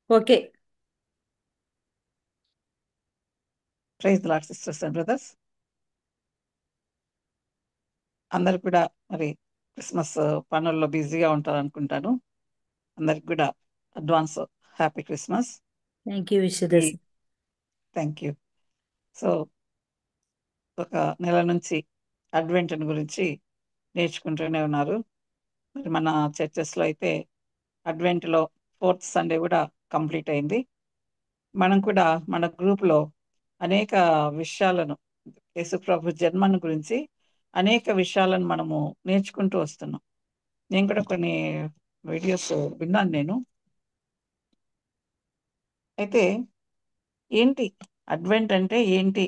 Okay. Praise the lord sisters and brothers. అందరు కూడా మరి క్రిస్మస్ పనుల్లో బిజీగా ఉంటారు అనుకుంటాను. అందరికి కూడా advance happy Christmas. Thank you ఈ విశ్వదస్. Thank you. సో ఒక నెల నుంచి అడ్వెంట్ గురించి నేర్చుకుంటూనే ఉన్నారు. మరి మన చర్చెస్లో అయితే అడ్వెంట్లో 4th సండే కూడా కంప్లీట్ అయింది. మనం కూడా మన గ్రూప్లో అనేక విషయాలను, యేసుప్రభు జన్మను గురించి అనేక విషయాలను మనము నేర్చుకుంటూ వస్తున్నాం. నేను కూడా కొన్ని వీడియోస్ విన్నాను నేను. అయితే ఏంటి అడ్వెంట్ అంటే ఏంటి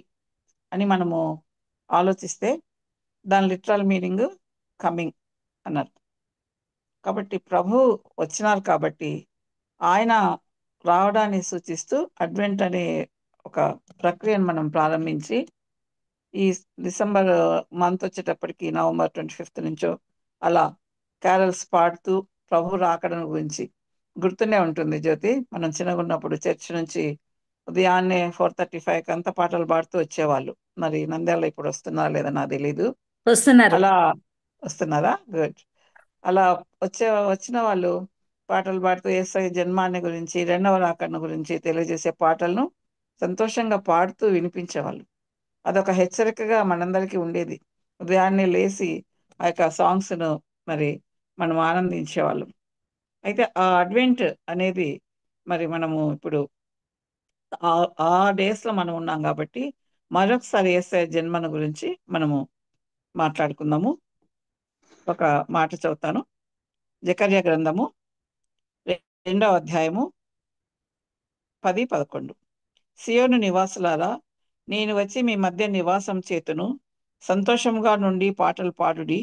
అని మనము ఆలోచిస్తే దాని లిటరల్ మీనింగ్ కమింగ్ అన్నారు. కాబట్టి ప్రభు వచ్చినారు కాబట్టి ఆయన రావడాన్ని సూచిస్తూ అడ్వెంట్ అనే ఒక ప్రక్రియను మనం ప్రారంభించి ఈ డిసెంబర్ మంత్ వచ్చేటప్పటికి నవంబర్ 25th నుంచో అలా క్యారల్స్ పాడుతూ ప్రభు రాకడను గురించి గుర్తునే ఉంటుంది. జ్యోతి, మనం చిన్నగా ఉన్నప్పుడు చర్చ్ నుంచి ఉదయాన్నే 4:35కి అంతా పాటలు పాడుతూ వచ్చేవాళ్ళు. మరి నంద్యాల ఇప్పుడు వస్తున్నారా లేదా నాకు తెలీదు. వస్తున్నారు. అలా వస్తున్నారా? గుడ్. అలా వచ్చిన వాళ్ళు పాటలు పాడుతూ యేసయ్య జన్మాన్ని గురించి, రెండవ రాకడను గురించి తెలియజేసే పాటలను సంతోషంగా పాడుతూ వినిపించేవాళ్ళు. అదొక హెచ్చరికగా మనందరికీ ఉండేది. ఉదయాన్నే లేసి ఆ యొక్క సాంగ్స్‌ను మరి మనం ఆనందించేవాళ్ళం. అయితే ఆ అడ్వెంట్ అనేది మరి మనము ఇప్పుడు ఆ డేస్‌లో మనం ఉన్నాం గాబట్టి, మరొకసారి యేసయ్య జన్మను గురించి మనము మాట్లాడుకుందాము. ఒక మాట చదువుతాను. జెకర్యా గ్రంథము 2వ అధ్యాయము 10, 11. సియోను నివాసులారా, నేను వచ్చి మీ మధ్య నివాసం చేతును, సంతోషముగా నుండి పాటలు పాడుడి,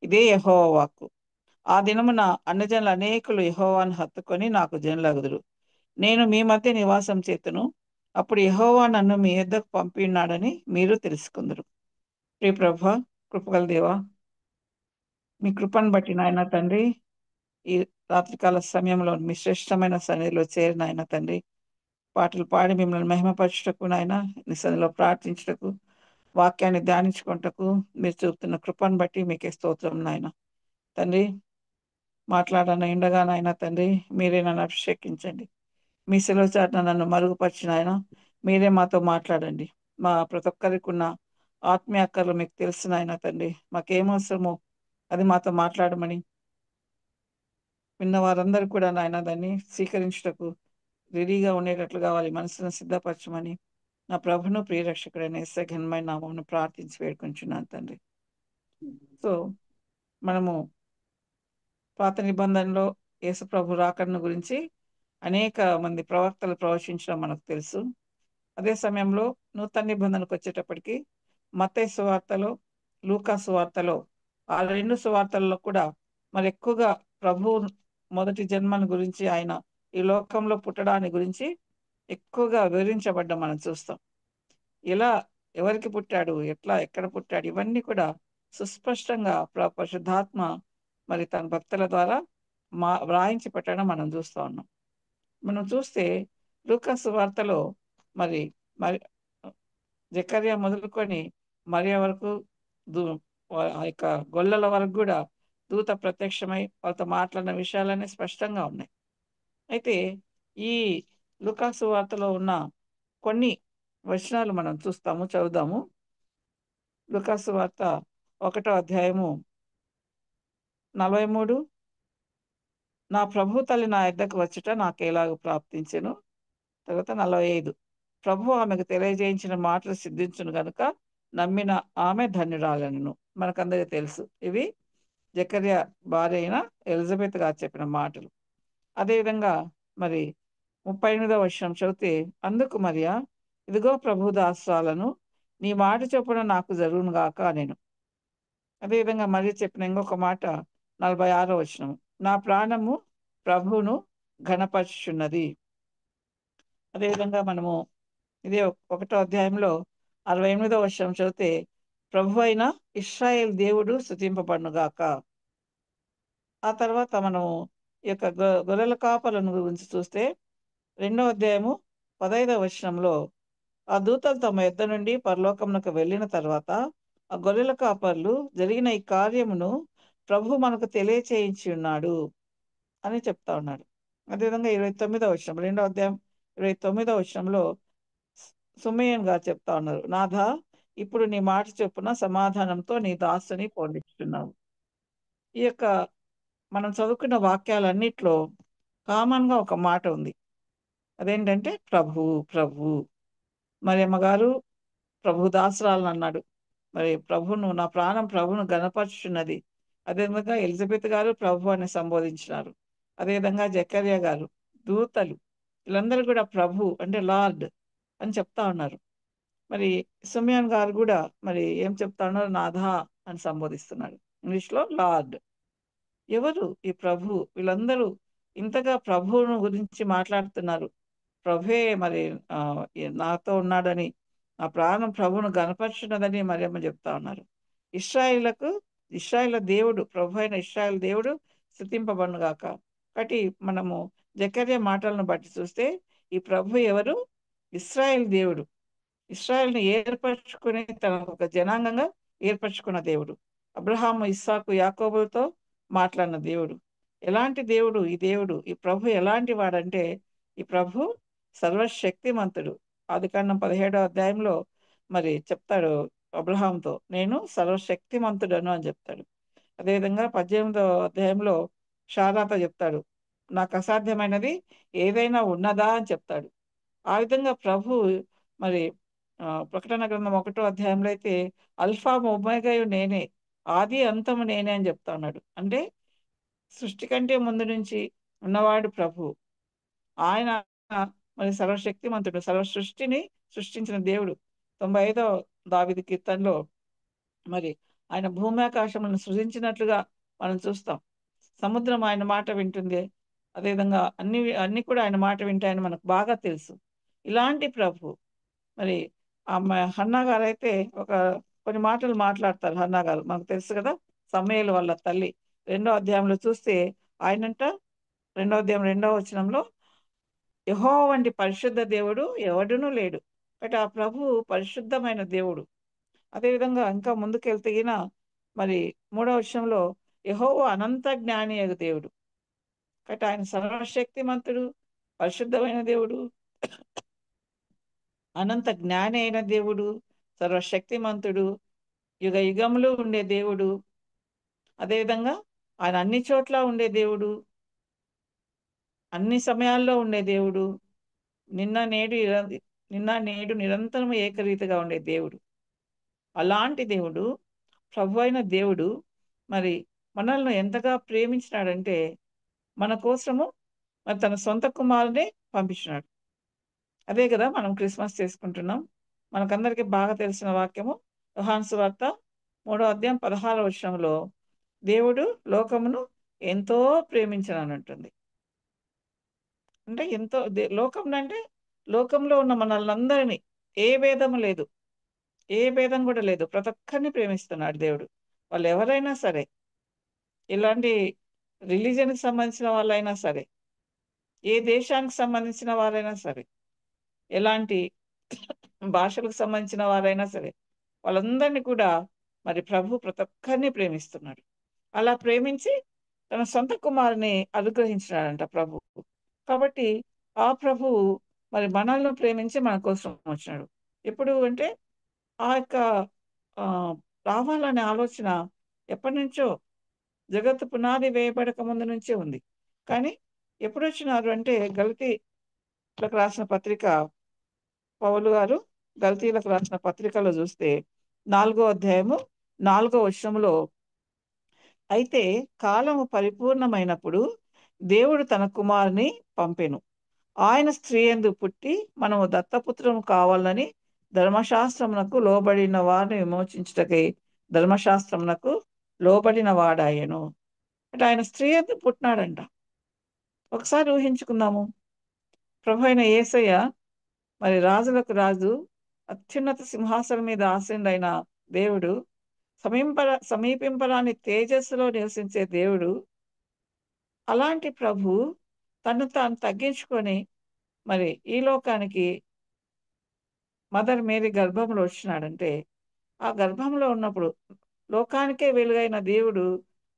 ఇదే యెహోవా వాక్కు. ఆ దినమున అన్యజనులు అనేకులు యెహోవాను హత్తుకొని నాకు జనులగుదురు. నేను మీ మధ్య నివాసం చేతును, అప్పుడు యెహోవా నన్ను మీ యొద్దకు పంపియున్నాడని మీరు తెలుసుకుందురు. ప్రియ ప్రభువా, కృపగల దేవా, మీ కృపను బట్టి నాయన తండ్రి, ఈ రాత్రికాల సమయంలో మీ శ్రేష్టమైన సన్నిధిలో చేరిన ఆయన తండ్రి, పాటలు పాడి మిమ్మల్ని మహిమపరచుటకు నాయన, నీ సన్నిధిలో ప్రార్థించుటకు, వాక్యాన్ని ధ్యానించుకుంటకు మీరు చూపుతున్న కృపను బట్టి మీకే స్తోత్రం నాయన. తండ్రి, మాట్లాడన ఎండగా నాయన తండ్రి, మీరే నన్ను అభిషేకించండి. మీ సెలవు చాటున నన్ను మరుగుపరిచిన ఆయన మీరే మాతో మాట్లాడండి. మా ప్రతి ఒక్కరికి ఉన్న ఆత్మీయ అక్కర్లు మీకు తెలిసిన ఆయన తండ్రి, మాకేం అవసరమో అది మాతో మాట్లాడమని విన్న వారందరూ కూడా నాయన దాన్ని స్వీకరించుటకు రెడీగా ఉండేటట్లుగా వారి మనసును సిద్ధపరచమని నా ప్రభును ప్రియరక్షకుడైన యేసయ్య ఘనమైన నామమున ప్రార్థించి వేడుకొంచున్నాను తండ్రి. సో మనము పాత నిబంధనలో యేసు ప్రభు రాకడను గురించి అనేక మంది ప్రవక్తలు ప్రవచించడం మనకు తెలుసు. అదే సమయంలో నూతన నిబంధనకు వచ్చేటప్పటికి మత్తయి సువార్తలో, లూకా సువార్తలో, ఆ 2 సువార్తల్లో కూడా మరి ఎక్కువగా ప్రభు మొదటి జన్మను గురించి, ఆయన ఈ లోకంలో పుట్టడాన్ని గురించి ఎక్కువగా వివరించబడ్డం మనం చూస్తాం. ఇలా ఎవరికి పుట్టాడు, ఎట్లా, ఎక్కడ పుట్టాడు, ఇవన్నీ కూడా సుస్పష్టంగా పరిశుద్ధాత్మ మరి తన భక్తుల ద్వారా వ్రాయించి పెట్టడం మనం చూస్తా ఉన్నాం. మనం చూస్తే లూకా సువార్తలో మరి మరి జకర్యా మొదలుకొని మరియ వరకు దూ ఆ యొక్క గొల్లల వరకు కూడా దూత ప్రత్యక్షమై వాళ్ళతో మాట్లాడిన విషయాలన్నీ స్పష్టంగా ఉన్నాయి. అయితే ఈ లూకా సువార్తలో ఉన్న కొన్ని వచనాలు మనం చూస్తాము, చదువుదాము. లూకా సువార్త 1వ అధ్యాయము 43. నా ప్రభు తల్లి నా యొద్దకు వచ్చుట నాకెలాగ ప్రాప్తించెను. తర్వాత 45. ప్రభువు ఆమెకు తెలియజేయించిన మాటలు సిద్ధించును గనుక నమ్మిన ఆమె ధన్యురాలెనను. మనకందరికీ తెలుసు. ఇవి జకర్యా భార్య అయిన ఎలిజబెత్ గారు చెప్పిన మాటలు. అదేవిధంగా మరి 38వ వచనం చదివితే, అందుకు మరియా, ఇదిగో ప్రభు దాసురాలను, నీ మాట చొప్పున నాకు జరుగును గాక అనెను. అదేవిధంగా మరి చెప్పిన ఇంకొక మాట 46వ వచనం, నా ప్రాణము ప్రభువును ఘనపరచుచున్నది. అదేవిధంగా మనము ఇదే 1వ అధ్యాయంలో 68వ వచనం చదివితే, ప్రభు అయిన ఇశ్రాయేల్ దేవుడు స్తుతింపబడును గాక. ఆ తర్వాత మనము ఈ యొక్క గొర్రెల కాపరులను గురించి చూస్తే రెండవ అధ్యాయము 15వ వచనంలో, ఆ దూతలు తమ యొద్ద నుండి పరలోకమునకు వెళ్ళిన తర్వాత ఆ గొర్రెల కాపర్లు జరిగిన ఈ కార్యమును ప్రభు మనకు తెలియచేయించి ఉన్నాడు అని చెప్తా ఉన్నాడు. అదేవిధంగా 29వ వచనం, రెండవ అధ్యాయం 29వ వచనంలో సుమయ్యన్ గారు చెప్తా ఉన్నారు, నాథా, ఇప్పుడు నీ మాట చొప్పున సమాధానంతో నీ దాసుని పోనిస్తున్నావు. ఈ యొక్క మనం చదువుకున్న వాక్యాలన్నిట్లో కామన్ గా ఒక మాట ఉంది. అదేంటంటే ప్రభు ప్రభు. మరి అమ్మగారు ప్రభు దాసురాలను అన్నాడు. మరి ప్రభును, నా ప్రాణం ప్రభును గణపరుచుచున్నది. అదేవిధంగా ఎలిజబెత్ గారు ప్రభు అని సంబోధించినారు. అదేవిధంగా జకర్యా గారు, దూతలు, వీళ్ళందరూ కూడా ప్రభు అంటే లార్డ్ అని చెప్తా ఉన్నారు. మరి సుమియాన్ గారు కూడా మరి ఏం చెప్తా ఉన్నారు, నాథా అని సంబోధిస్తున్నాడు. ఇంగ్లీష్ లో లార్డ్. ఎవరు ఈ ప్రభు? వీళ్ళందరూ ఇంతగా ప్రభువును గురించి మాట్లాడుతున్నారు. ప్రభువే మరి నాతో ఉన్నాడని, నా ప్రాణం ప్రభువును గనపరుచున్నదని మరియమ్మ చెప్తా ఉన్నారు. ఇశ్రాయేలులకు, ఇశ్రాయేలు దేవుడు, ప్రభు అయిన ఇశ్రాయేలు దేవుడు స్తుతింపబడును గాక. కాబట్టి మనము జకర్యా మాటలను బట్టి చూస్తే ఈ ప్రభు ఎవరు? ఇశ్రాయేల్ దేవుడు. ఇశ్రాయేల్‌ని ఏర్పరచుకుని తనకు ఒక జనాంగంగా ఏర్పరచుకున్న దేవుడు. అబ్రహాము, ఇస్సాకు, యాకోబులతో మాట్లాడిన దేవుడు. ఎలాంటి దేవుడు ఈ దేవుడు? ఈ ప్రభు ఎలాంటి వాడంటే, ఈ ప్రభు సర్వశక్తిమంతుడు. ఆదికాండం 17వ అధ్యాయంలో మరి చెప్తాడు అబ్రహాముతో, నేను సర్వశక్తిమంతుడను అని చెప్తాడు. అదేవిధంగా 18వ అధ్యాయంలో షారాతో చెప్తాడు, నాకు అసాధ్యమైనది ఏదైనా ఉన్నదా అని చెప్తాడు. ఆ విధంగా ప్రభు మరి ప్రకటన గ్రంథం 1వ అధ్యాయంలో అయితే అల్ఫా ఒమేగాయు నేనే, ఆది అంతము నేనే అని చెప్తా ఉన్నాడు. అంటే సృష్టి కంటే ముందు నుంచి ఉన్నవాడు ప్రభు. ఆయన మరి సర్వశక్తిమంతుడు, సర్వ సృష్టిని సృష్టించిన దేవుడు. 95వ దావీదు కీర్తనలో మరి ఆయన భూమి ఆకాశములను సృజించినట్లుగా మనం చూస్తాం. సముద్రం ఆయన మాట వింటుంది. అదేవిధంగా అన్ని అన్ని కూడా ఆయన మాట వింటాయని మనకు బాగా తెలుసు. ఇలాంటి ప్రభు మరి ఆమె హన్నా గారైతే ఒక కొన్ని మాటలు మాట్లాడతారు. హన్నా గారు మనకు తెలుసు కదా, సమూయేలు వాళ్ళ తల్లి. 2వ అధ్యాయంలో చూస్తే ఆయనంట 2వ అధ్యాయం 2వ వచనంలో, యెహోవా వంటి పరిశుద్ధ దేవుడు ఎవడునూ లేడు. కాబట్టి ఆ ప్రభువు పరిశుద్ధమైన దేవుడు. అదేవిధంగా ఇంకా ముందుకెళ్తే గిన మరి 3వ వచనంలో, యెహోవా అనంత జ్ఞాని యగు దేవుడు. కాబట్టి ఆయన సర్వశక్తిమంతుడు, పరిశుద్ధమైన దేవుడు, అనంత జ్ఞాని అయిన దేవుడు, సర్వశక్తిమంతుడు, యుగ యుగములు ఉండే దేవుడు. అదేవిధంగా ఆయన అన్ని చోట్ల ఉండే దేవుడు, అన్ని సమయాల్లో ఉండే దేవుడు, నిన్న నేడు నిన్న నేడు నిరంతరం ఏకరీతిగా ఉండే దేవుడు. అలాంటి దేవుడు, ప్రభు అయిన దేవుడు మరి మనల్ని ఎంతగా ప్రేమించినాడంటే, మన కోసము మరి తన సొంత కుమారునే పంపించినాడు. అదే కదా మనం క్రిస్మస్ చేసుకుంటున్నాం. మనకందరికీ బాగా తెలిసిన వాక్యము యోహాను సువార్త 3వ అధ్యాయం 16వ వచనంలో, దేవుడు లోకమును ఎంతో ప్రేమించనంటుంది. అంటే ఎంతో లోకం అంటే లోకంలో ఉన్న మనల్నందరినీ, ఏ భేదము లేదు, ఏ భేదం కూడా లేదు, ప్రతి ఒక్కరిని ప్రేమిస్తున్నాడు దేవుడు. వాళ్ళు ఎవరైనా సరే, ఇలాంటి రిలీజన్కి సంబంధించిన వాళ్ళైనా సరే, ఏ దేశానికి సంబంధించిన వారైనా సరే, ఎలాంటి భాషలకు సంబంధించిన వారైనా సరే, వాళ్ళందరినీ కూడా మరి ప్రభు ప్రతి ఒక్కరిని ప్రేమిస్తున్నాడు. అలా ప్రేమించి తన సొంత కుమారుని అనుగ్రహించినాడంట ప్రభు. కాబట్టి ఆ ప్రభువు మరి మనల్ని ప్రేమించి మన కోసం వచ్చినాడు. ఎప్పుడు అంటే ఆ యొక్క ఆ, రావాలనే ఆలోచన ఎప్పటి నుంచో, జగత్తు పునాది వేయబడక ముందు నుంచే ఉంది. కానీ ఎప్పుడు వచ్చినారు అంటే, గలతీలకు రాసిన పత్రిక, పౌలు గారు గలతీలకు రాసిన పత్రికలో చూస్తే 4వ అధ్యాయము 4వ వచనంలో, అయితే కాలము పరిపూర్ణమైనప్పుడు దేవుడు తన కుమారుని పంపెను. ఆయన స్త్రీ యందు పుట్టి మనము దత్తపుత్రము కావాలని ధర్మశాస్త్రమునకు లోబడిన వారిని విమోచించుటకై ధర్మశాస్త్రమునకు లోబడిన వాడాయను. అంటే ఆయన స్త్రీ యందు పుట్టినాడంట. ఒకసారి ఊహించుకుందాము, ప్రభు అయిన యేసయ్య మరి రాజులకు రాజు, అత్యున్నత సింహాసనం మీద ఆసీనుడైన దేవుడు, సమీపింపరాని తేజస్సులో నివసించే దేవుడు. అలాంటి ప్రభు తను తాను తగ్గించుకొని మరి ఈ లోకానికి మదర్ మేరీ గర్భంలో వచ్చినాడంటే, ఆ గర్భంలో ఉన్నప్పుడు లోకానికే వెలుగైన దేవుడు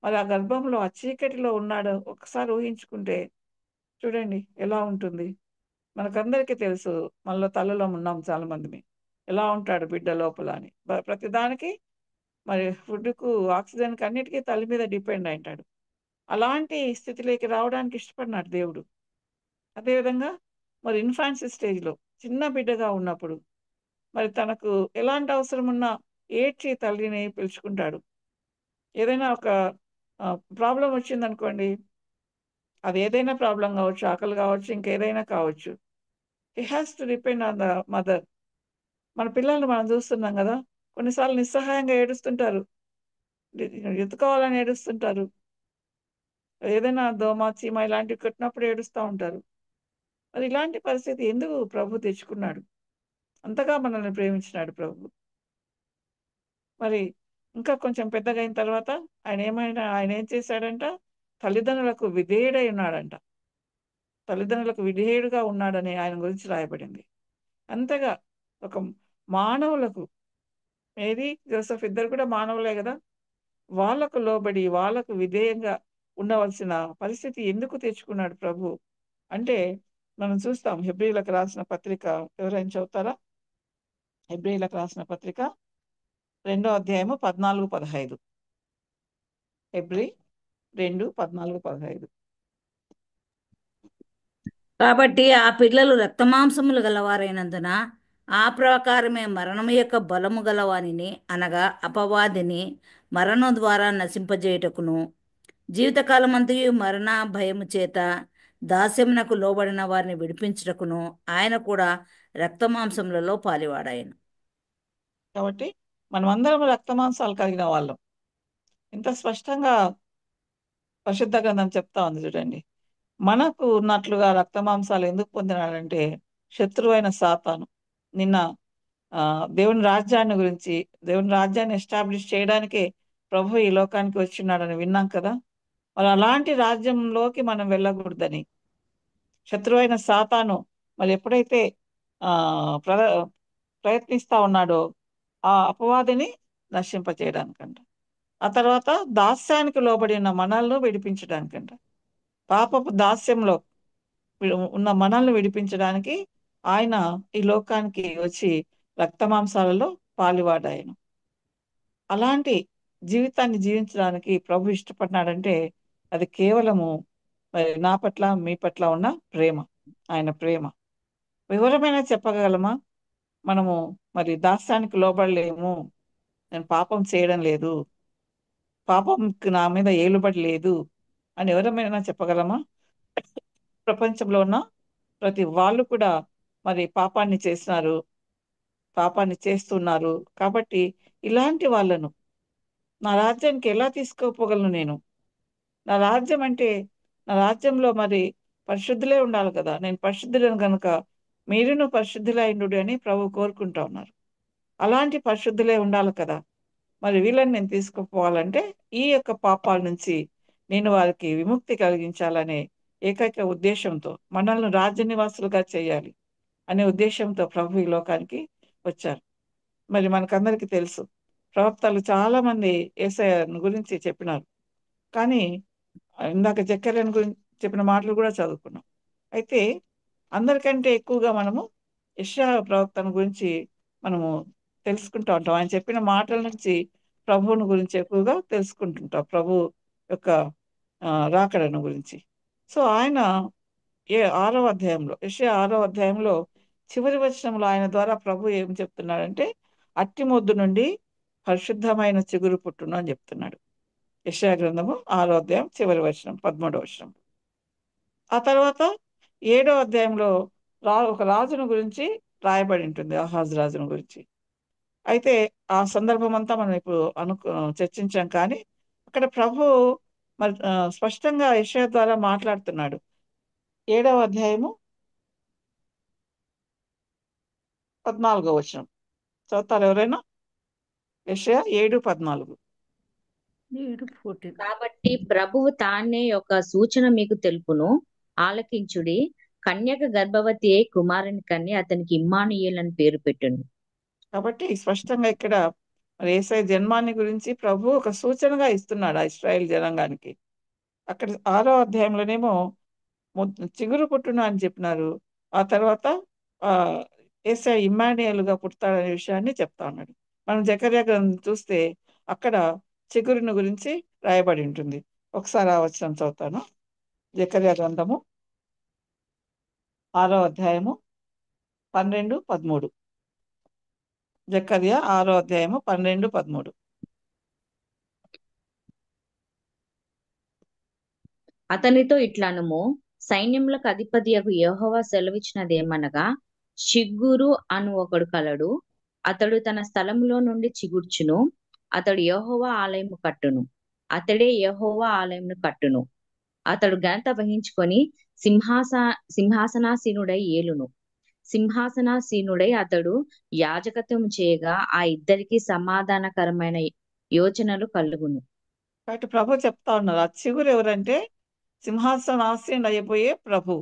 మరి ఆ గర్భంలో ఆ చీకటిలో ఉన్నాడు. ఒకసారి ఊహించుకుంటే చూడండి ఎలా ఉంటుంది. మనకందరికీ తెలుసు. మనలో తల్లులం ఉన్నాం చాలా మందిమి. ఎలా ఉంటాడు బిడ్డ లోపల అని. ప్రతిదానికి మరి ఫుడ్‌కు, ఆక్సిజన్‌కి అన్నిటికి తల్లి మీద డిపెండ్ అయుంటాడు. అలాంటి స్థితిలోకి రావడానికి ఇష్టపడినాడు దేవుడు. అదేవిధంగా మరి ఇన్ఫాన్సీ స్టేజ్‌లో చిన్న బిడ్డగా ఉన్నప్పుడు మరి తనకు ఎలాంటి అవసరం ఉన్నా ఏడ్చి తల్లిని పిలుచుకుంటాడు. ఏదైనా ఒక ప్రాబ్లమ్ వచ్చిందనుకోండి, అది ఏదైనా ప్రాబ్లమ్ కావచ్చు, ఆకలి కావచ్చు, ఇంకేదైనా కావచ్చు. He has to depend on the mother. మన పిల్లల్ని మనం చూస్తున్నాం గదా! కొన్నిసార్లు నిస్సహాయంగా ఏడుస్తుంటారు. ఎ ఎత్తుకోవాలని ఏడుస్తుంటారు. ఏదైనా దోమ, చీమ ఇలాంటివి కుట్టినప్పుడు ఏడుస్తా ఉంటారు. మరి ఇలాంటి పరిస్థితి ఎందుకు ప్రభు తెచ్చుకున్నాడు? అంతగా మనల్ని ప్రేమించినాడు ప్రభు. మరి ఇంకా కొంచెం పెద్దగయిన తర్వాత ఆయన ఏం చేశాడంట? తల్లిదండ్రులకు విధేయుడై ఉన్నాడంట. తల్లిదండ్రులకు విధేయుడుగా ఉన్నాడని ఆయన గురించి రాయబడింది. అంతగా ఒక మానవులకు మేరీ, జోసెఫ్ ఇద్దరు కూడా మానవులే గదా! వాళ్ళకు లోబడి, వాళ్ళకు విధేయంగా ఉండవలసిన పరిస్థితి ఎందుకు తెచ్చుకున్నాడు ప్రభు? అంటే మనం చూస్తాం హెబ్రీయులకు రాసిన పత్రిక ఎవరైనా చదువుతారా? హెబ్రీయులకు రాసిన పత్రిక 2 అధ్యాయము 14, 15. హెబ్రీ 2, 14, 15. కాబట్టి ఆ పిల్లలు రక్తమాంసములు గలవారైనందున ఆ ప్రకారమే మరణము యొక్క బలము గలవానిని అనగా అపవాదిని మరణం ద్వారా నశింపజేయుటకును జీవితకాలమంతయు మరణ భయము చేత దాస్యమునకు లోబడిన వారిని విడిపించుటకును ఆయన కూడా రక్తమాంసములలో పాలివాడాయను. కాబట్టి మనమందరం రక్తమాంసాలు కలిగిన వాళ్ళం. ఇంత స్పష్టంగా పరిశుద్ధ గ్రంథం చెప్తా ఉంది చూడండి. మనకు ఉన్నట్లుగా రక్తమాంసాలు ఎందుకు పొందినాడంటే శత్రువైన సాతాను. నిన్న దేవుని రాజ్యాన్ని గురించి, దేవుని రాజ్యాన్ని ఎస్టాబ్లిష్ చేయడానికే ప్రభు ఈ లోకానికి వచ్చిన్నాడని విన్నాం కదా! మరి అలాంటి రాజ్యంలోకి మనం వెళ్ళకూడదని శత్రువైన సాతాను మరి ఎప్పుడైతే ప్ర ప్రయత్నిస్తా ఉన్నాడో ఆ అపవాదిని నశింపచేయడానికంట. ఆ తర్వాత దాస్యానికి లోబడి ఉన్న మనల్ని విడిపించడానికంట. పాపపు దాస్యంలో ఉన్న మనల్ని విడిపించడానికి ఆయన ఈ లోకానికి వచ్చి రక్తమాంసాలలో పాలువాడాయను. అలాంటి జీవితాన్ని జీవించడానికి ప్రభు ఇష్టపడినాడంటే అది కేవలము మరి నా పట్ల మీ పట్ల ఉన్న ప్రేమ, ఆయన ప్రేమ. వివరమైన చెప్పగలమా? మనము మరి దాస్యానికి లోబడలేము, నేను పాపం చేయడం లేదు, పాపంకి నా మీద ఏలుబడి లేదు అని ఎవరమైనా చెప్పగలమా? ప్రపంచంలో ఉన్న ప్రతి వాళ్ళు కూడా మరి పాపాన్ని చేసినారు, పాపాన్ని చేస్తున్నారు. కాబట్టి ఇలాంటి వాళ్ళను నా రాజ్యానికి ఎలా తీసుకుపోగలను నేను? నా రాజ్యం అంటే నా రాజ్యంలో మరి పరిశుద్ధులే ఉండాలి కదా! నేను పరిశుద్ధులను గనుక మీరును పరిశుద్ధులైండుడి అని ప్రభు కోరుకుంటా ఉన్నారు. అలాంటి పరిశుద్ధులే ఉండాలి కదా! మరి వీళ్ళని నేను తీసుకుపోవాలంటే ఈ యొక్క పాపాల నుంచి నేను వారికి విముక్తి కలిగించాలనే ఏకైక ఉద్దేశంతో మనల్ని రాజ్య నివాసులుగా చేయాలి అనే ఉద్దేశంతో ప్రభు ఈ లోకానికి వచ్చారు. మరి మనకందరికీ తెలుసు ప్రవక్తలు చాలా మంది యేసయ్య గురించి చెప్పినారు. కానీ ఇందాక జకర్యాను గురించి చెప్పిన మాటలు కూడా చదువుకున్నాం. అయితే అందరికంటే ఎక్కువగా మనము యెషయా ప్రవక్తను గురించి మనము తెలుసుకుంటూ ఉంటాం. ఆయన చెప్పిన మాటల నుంచి ప్రభువుని గురించి ఎక్కువగా తెలుసుకుంటుంటాం. ప్రభు యొక్క రాకడను గురించి. సో, ఆయన 6వ అధ్యాయంలో యెషయా 6వ అధ్యాయంలో చివరి వచనంలో ఆయన ద్వారా ప్రభు ఏం చెప్తున్నాడంటే, "అట్టి మొద్దు నుండి పరిశుద్ధమైన చిగురు పుట్టును" అని చెప్తున్నాడు. యెషయా గ్రంథము 6వ అధ్యాయం చివరి వచనం 13వ వచనం. ఆ తర్వాత 7వ అధ్యాయంలో ఒక రాజును గురించి రాయబడి ఉంటుంది. ఆహాజు రాజును గురించి. అయితే ఆ సందర్భం అంతా మనం ఇప్పుడు చర్చించాం. కానీ అక్కడ ప్రభువు మరి స్పష్టంగా యెషయా ద్వారా మాట్లాడుతున్నాడు. 7వ అధ్యాయము 14వ వచనం. చదువుతారా ఎవరైనా? యెషయా 7:14. ఫోర్టీన్. కాబట్టి ప్రభువు తానే ఒక సూచన మీకు తెలుపును, ఆలకించుడి. కన్యక గర్భవతి అయి కుమారుని కని అతనికి ఇమ్మానుయేల్ అని పేరు పెట్టును. కాబట్టి స్పష్టంగా ఇక్కడ మరి యేసయ్య జన్మాన్ని గురించి ప్రభు ఒక సూచనగా ఇస్తున్నాడు ఆ ఇశ్రాయేల్ జనాంగానికి. అక్కడ 6వ అధ్యాయంలోనేమో చిగురు పుట్టును అని చెప్పినారు. ఆ తర్వాత ఆహ్, యేసయ్య ఇమ్మానుయేలుగా పుడతాడనే విషయాన్ని చెప్తా ఉన్నాడు. మనం జకర్యా గ్రంథం చూస్తే అక్కడ చిగురుని గురించి రాయబడి ఉంటుంది. ఒకసారి ఆ వచనం చదువుతాను. జకర్యా గ్రంథము 6వ అధ్యాయము 12, 13. జకర్యా 6వ అధ్యాయము 12, 13. అతనితో ఇట్లనుము, సైన్యములకు అధిపతియగు యెహోవా సెలవిచ్చినదేమనగా, షిగ్గూరు అను ఒకడు కలడు. అతడు తన స్థలములో నుండి చిగుర్చును. అతడు యెహోవా ఆలయము కట్టును. అతడే యెహోవా ఆలయమును కట్టును. అతడు ఘనత వహించుకొని సింహాస సింహాసనాసీనుడై ఏలును. సింహాసనాసీనుడై అతడు యాజకత్వము చేయగా ఆ ఇద్దరికి సమాధానకరమైన యోచనలు కలుగును. కాబట్టి ప్రభు చెప్తా ఉన్నారు. ఆ చిగురు ఎవరంటే సింహాసనాసీనుడు అయిపోయే ప్రభు.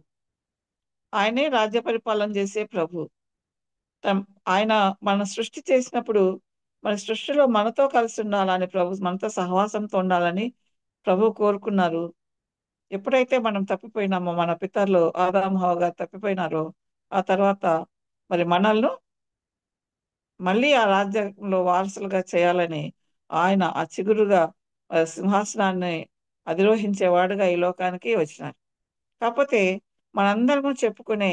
ఆయనే రాజ్య పరిపాలన చేసే ప్రభు. ఆయన మన సృష్టి చేసినప్పుడు మన సృష్టిలో మనతో కలిసి ఉండాలని ప్రభు, మనతో సహవాసంతో ఉండాలని ప్రభు కోరుకున్నారు. ఎప్పుడైతే మనం తప్పిపోయినామో, మన పితరులు ఆదాము హవ్వ గారు తప్పిపోయినారో, ఆ తర్వాత మరి మనల్ని మళ్ళీ ఆ రాజ్యంలో వారసులుగా చేయాలని ఆయన ఆ చిగురుగా సింహాసనాన్ని అధిరోహించేవాడుగా ఈ లోకానికి వచ్చినారు. కాకపోతే మనందరము చెప్పుకునే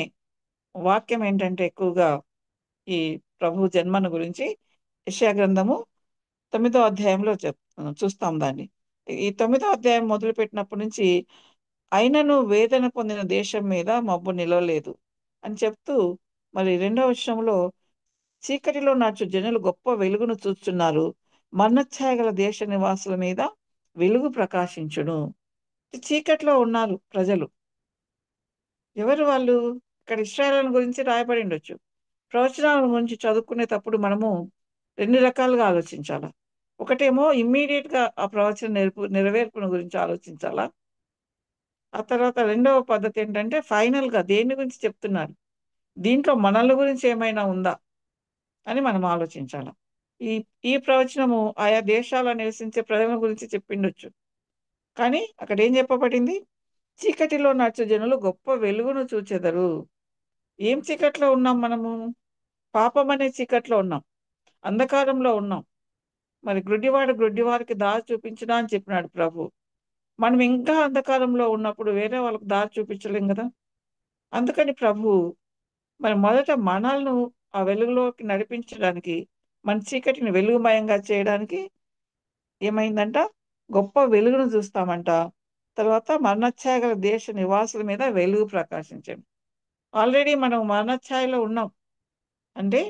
వాక్యం ఏంటంటే ఎక్కువగా ఈ ప్రభు జన్మను గురించి యెషయా గ్రంథము 9వ అధ్యాయంలో చూస్తాం దాన్ని. ఈ 9వ అధ్యాయం మొదలుపెట్టినప్పటి నుంచి అయినను వేదన పొందిన దేశం మీద మబ్బు నిలవలేదు అని చెప్తూ మరి 2వ వచనంలో చీకటిలో నడుచు జనులు గొప్ప వెలుగును చూస్తున్నారు. మరణఛాయ గల దేశ నివాసుల మీద వెలుగు ప్రకాశించును. చీకట్లో ఉన్నారు ప్రజలు. ఎవరు వాళ్ళు? ఇక్కడ ఇశ్రాయేలును గురించి రాయబడి ఉండొచ్చు. ప్రవచనాల గురించి చదువుకునేటప్పుడు మనము 2 రకాలుగా ఆలోచించాలా. ఒకటేమో ఇమ్మీడియేట్‌గా ఆ ప్రవచన నెరవేర్పును గురించి ఆలోచించాలా. ఆ తర్వాత రెండవ పద్ధతి ఏంటంటే ఫైనల్‌గా దేని గురించి చెప్తున్నారు? దీంట్లో మనల గురించి ఏమైనా ఉందా? అని మనం ఆలోచించాల. ఈ ఈ ప్రవచనము ఆయా దేశాల్లో నివసించే ప్రజల గురించి చెప్పిండొచ్చు. కానీ అక్కడ ఏం చెప్పబడింది? చీకటిలో నడుచు జనులు గొప్ప వెలుగును చూచెదరు. ఏం చీకట్లో ఉన్నాం మనము? పాపం అనే చీకట్లో ఉన్నాం. అంధకారంలో ఉన్నాం. మరి గ్రుడ్డివాడు గ్రుడ్డివారికి దారి చూపించునా అని చెప్పినాడు ప్రభు. మనం ఇంకా అంధకారంలో ఉన్నప్పుడు వేరే వాళ్ళకి దారి చూపించలేం గదా! అందుకని ప్రభు మరి మొదట మనల్ని ఆ వెలుగులోకి నడిపించడానికి, మన చీకటిని వెలుగుమయంగా చేయడానికి ఏమైందంట? గొప్ప వెలుగును చూస్తామంట. తర్వాత మరణఛాయ గల దేశ నివాసుల మీద వెలుగు ప్రకాశించెను. ఆల్రెడీ మనం మరణఛాయలో ఉన్నాం. అంటే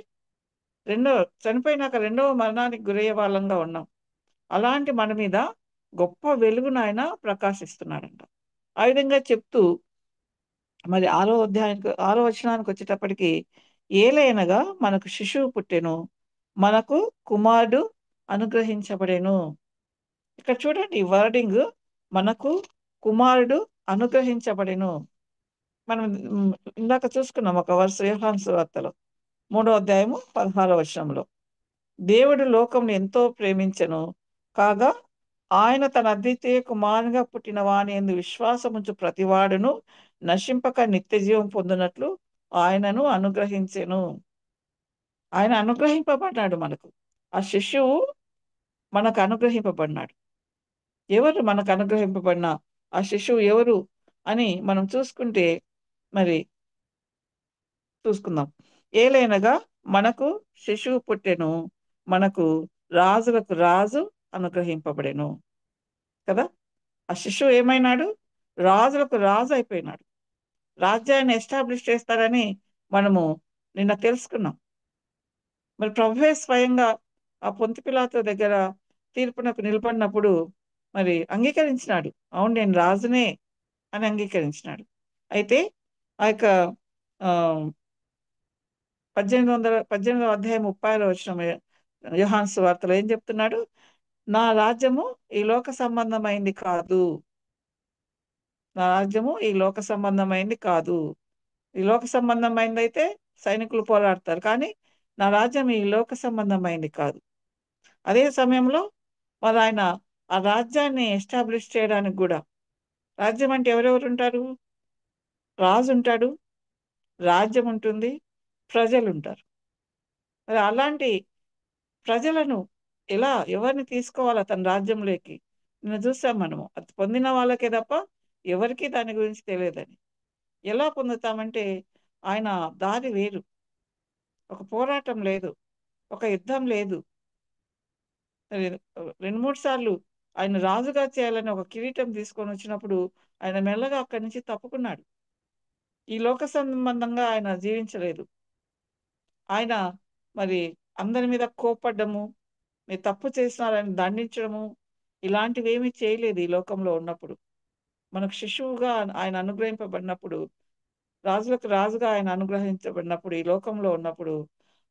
రెండో చనిపోయినాక రెండవ మరణానికి గురయ్యే వాళ్ళంగా ఉన్నాం. అలాంటి మన మీద గొప్ప వెలుగును ఆయన ప్రకాశిస్తున్నాడంట. ఆ విధంగా చెప్తూ మరి 6వ వచనానికి వచ్చేటప్పటికి ఏలయనగా మనకు శిశువు పుట్టెను, మనకు కుమారుడు అనుగ్రహించబడెను. ఇక్కడ చూడండి ఈ వర్డింగ్, మనకు కుమారుడు అనుగ్రహించబడెను. మనం హ్మ్, ఇందాక చూసుకున్నాం ఒక వరుస యోహాను సువార్తలో 3వ అధ్యాయము 16వ వచనంలో. దేవుడు లోకమును ఎంతో ప్రేమించెను కాగా ఆయన తన అద్వితీయ కుమారునిగా పుట్టిన వాని యందు విశ్వాసముంచు ప్రతివాడును నశింపక నిత్య జీవం పొందినట్లు ఆయనను అనుగ్రహించెను. ఆయన అనుగ్రహింపబడ్డాడు మనకు. ఆ శిశువు మనకు అనుగ్రహింపబడినాడు. ఎవరు మనకు అనుగ్రహింపబడిన ఆ శిశువు ఎవరు అని మనం చూసుకుంటే మరి చూసుకుందాం. ఏలైనగా మనకు శిశువు పుట్టెను, మనకు రాజులకు రాజు అనుగ్రహింపబడెను కదా! ఆ శిశువు ఏమైనాడు? రాజులకు రాజు అయిపోయినాడు. రాజ్యాన్ని ఎస్టాబ్లిష్ చేస్తాడని మనము నిన్న తెలుసుకున్నాం. మరి ప్రభువే స్వయంగా ఆ పొంతి పిలాతు దగ్గర తీర్పునకు నిలబడినప్పుడు మరి అంగీకరించినాడు. అవును నేను రాజునే అని అంగీకరించినాడు. అయితే ఆ యొక్క ఆహ్, 18వ అధ్యాయం 36వ వచనం యోహాను సువార్తలో ఏం చెప్తున్నాడు? నా రాజ్యము ఈ లోక సంబంధమైంది కాదు. నా రాజ్యము ఈ లోక సంబంధమైంది కాదు. ఈ లోక సంబంధమైనదైతే సైనికులు పోరాడతారు, కానీ నా రాజ్యం ఈ లోక సంబంధమైంది కాదు. అదే సమయంలో మరి ఆయన ఆ రాజ్యాన్ని ఎస్టాబ్లిష్ చేయడానికి కూడా, రాజ్యం అంటే ఎవరెవరు ఉంటారు? రాజు ఉంటాడు, రాజ్యం ఉంటుంది, ప్రజలు ఉంటారు. మరి అలాంటి ప్రజలను ఎవరిని తీసుకోవాలా తన రాజ్యంలోకి? నిన్న చూసాం మనము, అది పొందిన వాళ్ళకే తప్ప ఎవరికీ దాని గురించి తెలియదని. ఎలా పొందుతామంటే, ఆయన దారి వేరు. ఒక పోరాటం లేదు, ఒక యుద్ధం లేదు. మరి 2, 3 సార్లు ఆయన రాజుగా చేయాలని ఒక కిరీటం తీసుకొని వచ్చినప్పుడు ఆయన మెల్లగా అక్కడి నుంచి తప్పుకున్నాడు. ఈ లోక సంబంధంగా ఆయన జీవించలేదు. ఆయన మరి అందరి మీద కోప్పడ్డము, మీరు తప్పు చేసినారని దండించడము, ఇలాంటివేమీ చేయలేదు ఈ లోకంలో ఉన్నప్పుడు. మనకు శిశువుగా ఆయన అనుగ్రహింపబడినప్పుడు, రాజులకు రాజుగా ఆయన అనుగ్రహించబడినప్పుడు, ఈ లోకంలో ఉన్నప్పుడు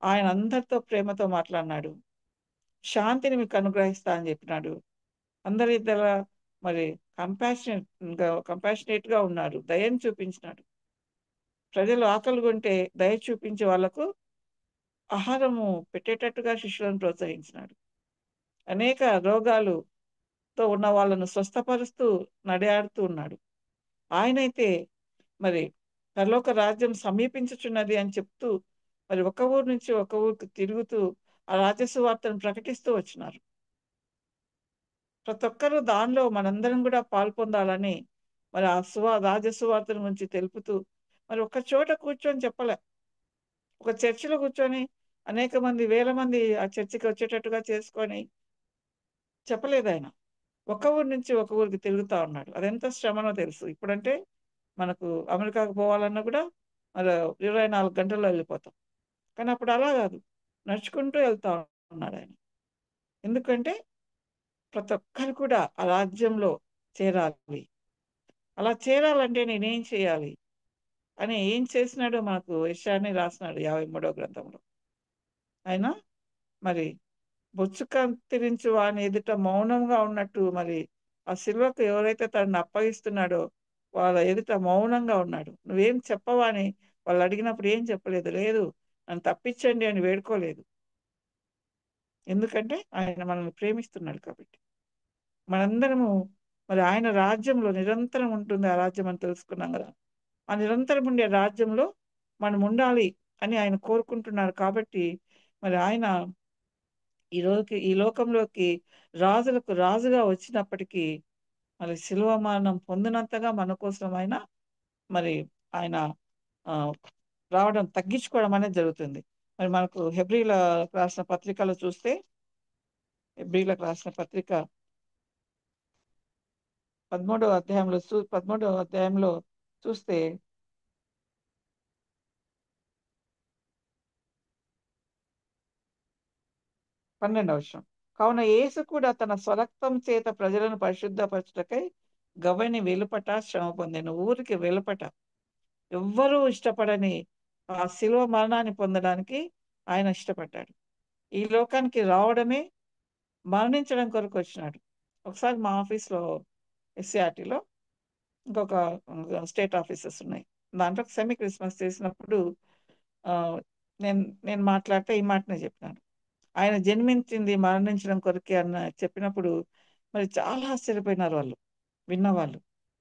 ఆయన అందరితో ప్రేమతో మాట్లాడినాడు. శాంతిని మీకు అనుగ్రహిస్తా అని చెప్పినాడు. అందరి దగ్గర మరి కంపాషనేట్గా ఉన్నాడు, దయను చూపించినాడు. ప్రజలు ఆకలిగొంటే దయ చూపించే వాళ్లకు ఆహారము పెట్టేటట్టుగా శిష్యులను ప్రోత్సహించినాడు. అనేక రోగాలుతో ఉన్న వాళ్ళను స్వస్థపరుస్తూ నడియాడుతూ ఉన్నాడు. ఆయనైతే మరి పరలోక రాజ్యం సమీపించుచున్నది అని చెప్తూ, మరి ఒక ఊరు నుంచి ఒక ఊరికి తిరుగుతూ ఆ రాజ్య సువార్తను ప్రకటిస్తూ వచ్చినారు. ప్రతి ఒక్కరూ దానిలో మనందరం కూడా పాల్పొందాలని మరి ఆ రాజ్య సువార్తను గురించి తెలుపుతూ, మరి ఒక చోట కూర్చొని చెప్పలే, ఒక చర్చిలో కూర్చొని అనేక మంది, వేల మంది ఆ చర్చికి వచ్చేటట్టుగా చేసుకొని చెప్పలేదు ఆయన. ఒక ఊరు నుంచి ఒక ఊరికి తిరుగుతా ఉన్నాడు. అదెంత శ్రమనో తెలుసు. ఇప్పుడంటే మనకు అమెరికాకు పోవాలన్నా కూడా మరి 24 గంటల్లో వెళ్ళిపోతాం. కానీ అప్పుడు అలా కాదు, నడుచుకుంటూ వెళ్తా ఉన్నాడు ఆయన. ఎందుకంటే ప్రతి ఒక్కరు కూడా ఆ రాజ్యంలో చేరాలి. అలా చేరాలంటే నేనేం చేయాలి అని ఏం చేసినాడో మనకు యెషయానే రాసినాడు 53వ గ్రంథంలో. ఆయన మరి బొచ్చు కత్తిరించు వాని ఎదుట మౌనంగా ఉన్నట్టు, మరి ఆ సిలువకు ఎవరైతే తనని అప్పగిస్తున్నాడో వాళ్ళ ఎదుట మౌనంగా ఉన్నాడు. నువ్వేం చెప్పవా అని వాళ్ళు అడిగినప్పుడు ఏం చెప్పలేదు. లేదు, నన్ను తప్పించండి అని వేడుకోలేదు. ఎందుకంటే ఆయన మనల్ని ప్రేమిస్తున్నాడు కాబట్టి. మనందరము మరి ఆయన రాజ్యంలో నిరంతరం ఉంటుంది ఆ రాజ్యం అని తెలుసుకున్నాం కదా. ఆ నిరంతరం ఉండే రాజ్యంలో మనం ఉండాలి అని ఆయన కోరుకుంటున్నారు కాబట్టి, మరి ఆయన ఈ లోకంలోకి రాజులకు రాజుగా వచ్చినప్పటికీ మరి శిలువ మరణం పొందినంతగా మన కోసం ఆయన మరి ఆయన ఆ, రావడం, తగ్గించుకోవడం అనేది జరుగుతుంది. మరి మనకు హెబ్రీలకు రాసిన పత్రికలో చూస్తే, హెబ్రీలకు రాసిన పత్రిక 13వ అధ్యాయంలో చూస్తే 12వ వచనం. కావున యేసు కూడా తన స్వరక్తం చేత ప్రజలను పరిశుద్ధపరచుటకై గవని వెలుపట శ్రమ పొందెను. ఊరికి వెలుపట ఎవ్వరూ ఇష్టపడని ఆ శిలువ మరణాన్ని పొందడానికి ఆయన ఇష్టపడ్డాడు. ఈ లోకానికి రావడమే మరణించడం కొరకు వచ్చినాడు. ఒకసారి మా ఆఫీస్లో ఎస్సీఆర్టీలో ఇంకొక స్టేట్ ఆఫీసెస్ ఉన్నాయి. దాంట్లో సెమీ క్రిస్మస్ చేసినప్పుడు ఆ, నేను నేను మాట్లాడితే ఈ మాటనే చెప్పినాను. ఆయన జన్మించింది మరణించడం కొరకే అన్న చెప్పినప్పుడు మరి చాలా ఆశ్చర్యపోయినారు వాళ్ళు, విన్నవాళ్ళు.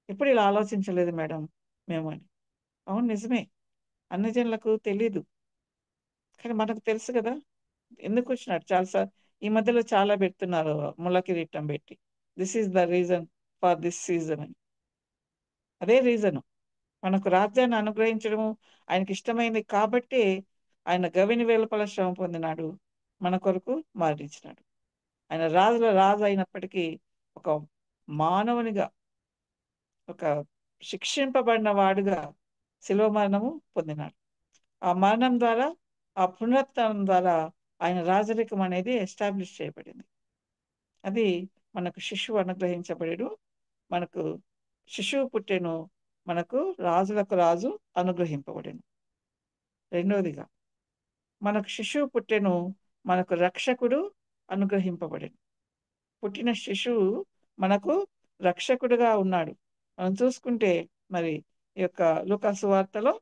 ఎప్పుడు ఇలా ఆలోచించలేదు మేడం మేము అని. అవును, నిజమే, అన్ని జనులకు తెలీదు, కానీ మనకు తెలుసు కదా ఎందుకు వచ్చినాడు. ఈ మధ్యలో చాలా పెడుతున్నారు ముళ్ళ కిరీటం పెట్టి, this is the reason for this season అని. అదే రీజను, మనకు రాజ్యాన్ని అనుగ్రహించడము ఆయనకి ఇష్టమైంది కాబట్టి ఆయన గవిని వెలుపల శ్రమ పొందినాడు, మన కొరకు మరణించినాడు. ఆయన రాజుల రాజు అయినప్పటికీ ఒక మానవునిగా, ఒక శిక్షింపబడిన వాడుగా శిలువ మరణము పొందినాడు. ఆ మరణం ద్వారా, ఆ పునరుత్థానం ద్వారా ఆయన రాజరికం అనేది ఎస్టాబ్లిష్ చేయబడింది. అది మనకు శిశువు అనుగ్రహించబడేడు, మనకు శిశువు పుట్టెను, మనకు రాజులకు రాజు అనుగ్రహింపబడెను. రెండవదిగా మనకు శిశువు పుట్టెను, మనకు రక్షకుడు అనుగ్రహింపబడెను. పుట్టిన శిశువు మనకు రక్షకుడుగా ఉన్నాడు. మనం చూసుకుంటే మరి ఈ యొక్క లూకా సువార్తలో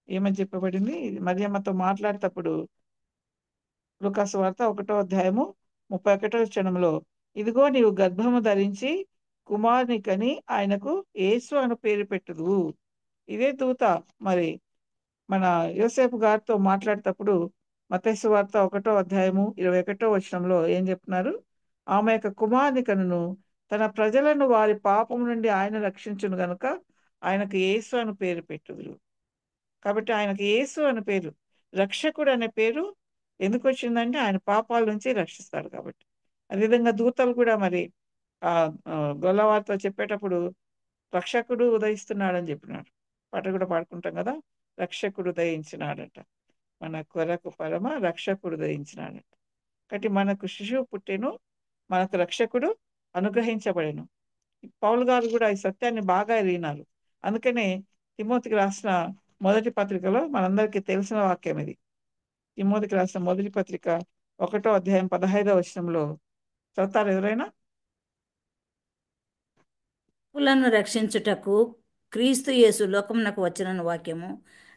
ఏమని చెప్పబడింది? మరియమ్మతో మాట్లాడేటప్పుడు లూకాసు వార్త 1వ అధ్యాయము 31వ వచనంలో, ఇదిగో నీవు గర్భము ధరించి కుమారుని కని ఆయనకు యేసు అను పేరు పెట్టుదువు. ఇదే దూత మరి మన యోసేపు గారితో మాట్లాడేటప్పుడు మత్తయి సువార్త 1వ అధ్యాయము 21వ వచనంలో ఏం చెప్తున్నారు? ఆమె యొక్క కుమారుని కనును, తన ప్రజలను వారి పాపం నుండి ఆయన రక్షించును గనుక ఆయనకు యేసు అని పేరు పెట్టుదురు. కాబట్టి ఆయనకు యేసు అనే పేరు, రక్షకుడు అనే పేరు ఎందుకు వచ్చిందంటే ఆయన పాపాల నుంచి రక్షిస్తాడు కాబట్టి. అదేవిధంగా దూతలు కూడా మరి ఆ గొల్లవారితో చెప్పేటప్పుడు రక్షకుడు ఉదయిస్తున్నాడని చెప్పినాడు. పాట కూడా పాడుకుంటాం కదా, రక్షకుడు ఉదయించినాడట, మన కొరకు పరమ రక్షకుడు ఉదయించినాడట. కాబట్టి మనకు శిశువు పుట్టెను, మనకు రక్షకుడు అనుగ్రహించబడెను. పౌలు గారు కూడా ఈ సత్యాన్ని బాగా ఎరిగినారు. అందుకనే తిమోతికి రాసిన మొదటి పత్రికలో మనందరికీ తెలిసిన వాక్యం ఇది. తిమోతికి రాసిన మొదటి పత్రిక 1వ అధ్యాయం 15వ వచనంలో చదువుతారు ఎవరైనా? పాపులను రక్షించుటకు క్రీస్తు యేసు లోకమునకు వచ్చిన వాక్యము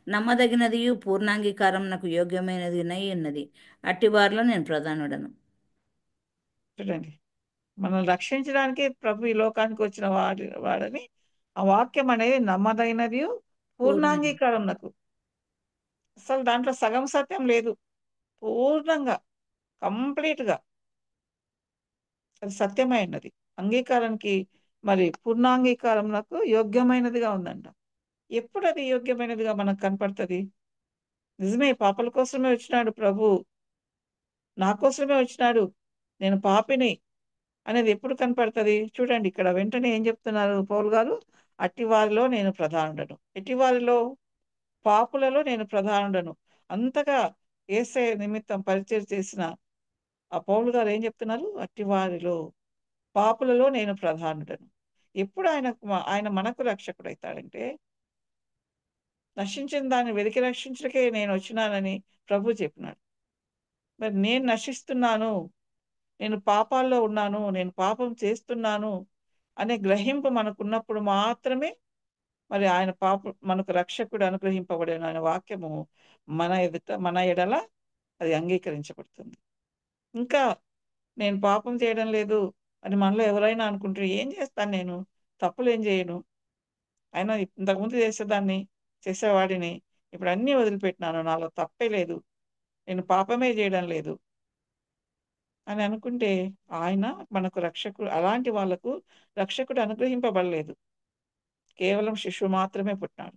నమ్మదగినదియు పూర్ణాంగీకారమునకు యోగ్యమైనది ఉన్నది. అట్టి వారిలో నేను ప్రధానుడను. చూడండి, మనల్ని రక్షించడానికి ప్రభు ఈ లోకానికి వచ్చిన వాడని ఆ వాక్యం అనేది నమ్మదగినది, పూర్ణాంగీకారం నాకు. అసలు దాంట్లో సగం సత్యం లేదు, పూర్ణంగా కంప్లీట్ గా అది సత్యమైనది. అంగీకారానికి మరి పూర్ణాంగీకారం నాకు యోగ్యమైనదిగా ఉందంట. ఎప్పుడు అది యోగ్యమైనదిగా మనకు కనపడుతుంది? నిజమే, పాపల కోసమే వచ్చినాడు ప్రభు, నా కోసమే వచ్చినాడు, నేను పాపిని అనేది ఎప్పుడు కనపడుతుంది? చూడండి, ఇక్కడ వెంటనే ఏం చెప్తున్నారు పౌలు గారు? అట్టి వారిలో నేను ప్రధానుడను. ఎట్టి వారిలో? పాపులలో నేను ప్రధానుడను. అంతగా యేసయ్య నిమిత్తం పరిచయం చేసిన ఆ పౌలు గారు ఏం చెప్తున్నారు? అట్టి వారిలో, పాపులలో నేను ప్రధానుడను. ఎప్పుడు ఆయన మనకు రక్షకుడు అవుతాడంటే, నశించిన దాన్ని వెతికి రక్షించడానికే నేను వచ్చినానని ప్రభు చెప్పినాడు. మరి నేను నశిస్తున్నాను, నేను పాపాల్లో ఉన్నాను, నేను పాపం చేస్తున్నాను అనే గ్రహింపు మనకున్నప్పుడు మాత్రమే మరి ఆయన మనకు రక్షకుడు అనుగ్రహింపబడిన ఆయన వాక్యము మన ఎడల అది అంగీకరించబడుతుంది. ఇంకా నేను పాపం చేయడం లేదు అని మనలో ఎవరైనా అనుకుంటే, ఏం చేస్తాను, నేను తప్పులు ఏం చేయను, అయినా ఇంతకుముందు చేసేవాడిని, ఇప్పుడు అన్నీ వదిలిపెట్టినాను, నాలో తప్పే లేదు, నేను పాపమే చేయడం లేదు అని అనుకుంటే ఆయన మనకు రక్షకుడు. అలాంటి వాళ్లకు రక్షకుడు అనుగ్రహింపబడలేదు, కేవలం శిశువు మాత్రమే పుట్టినాడు.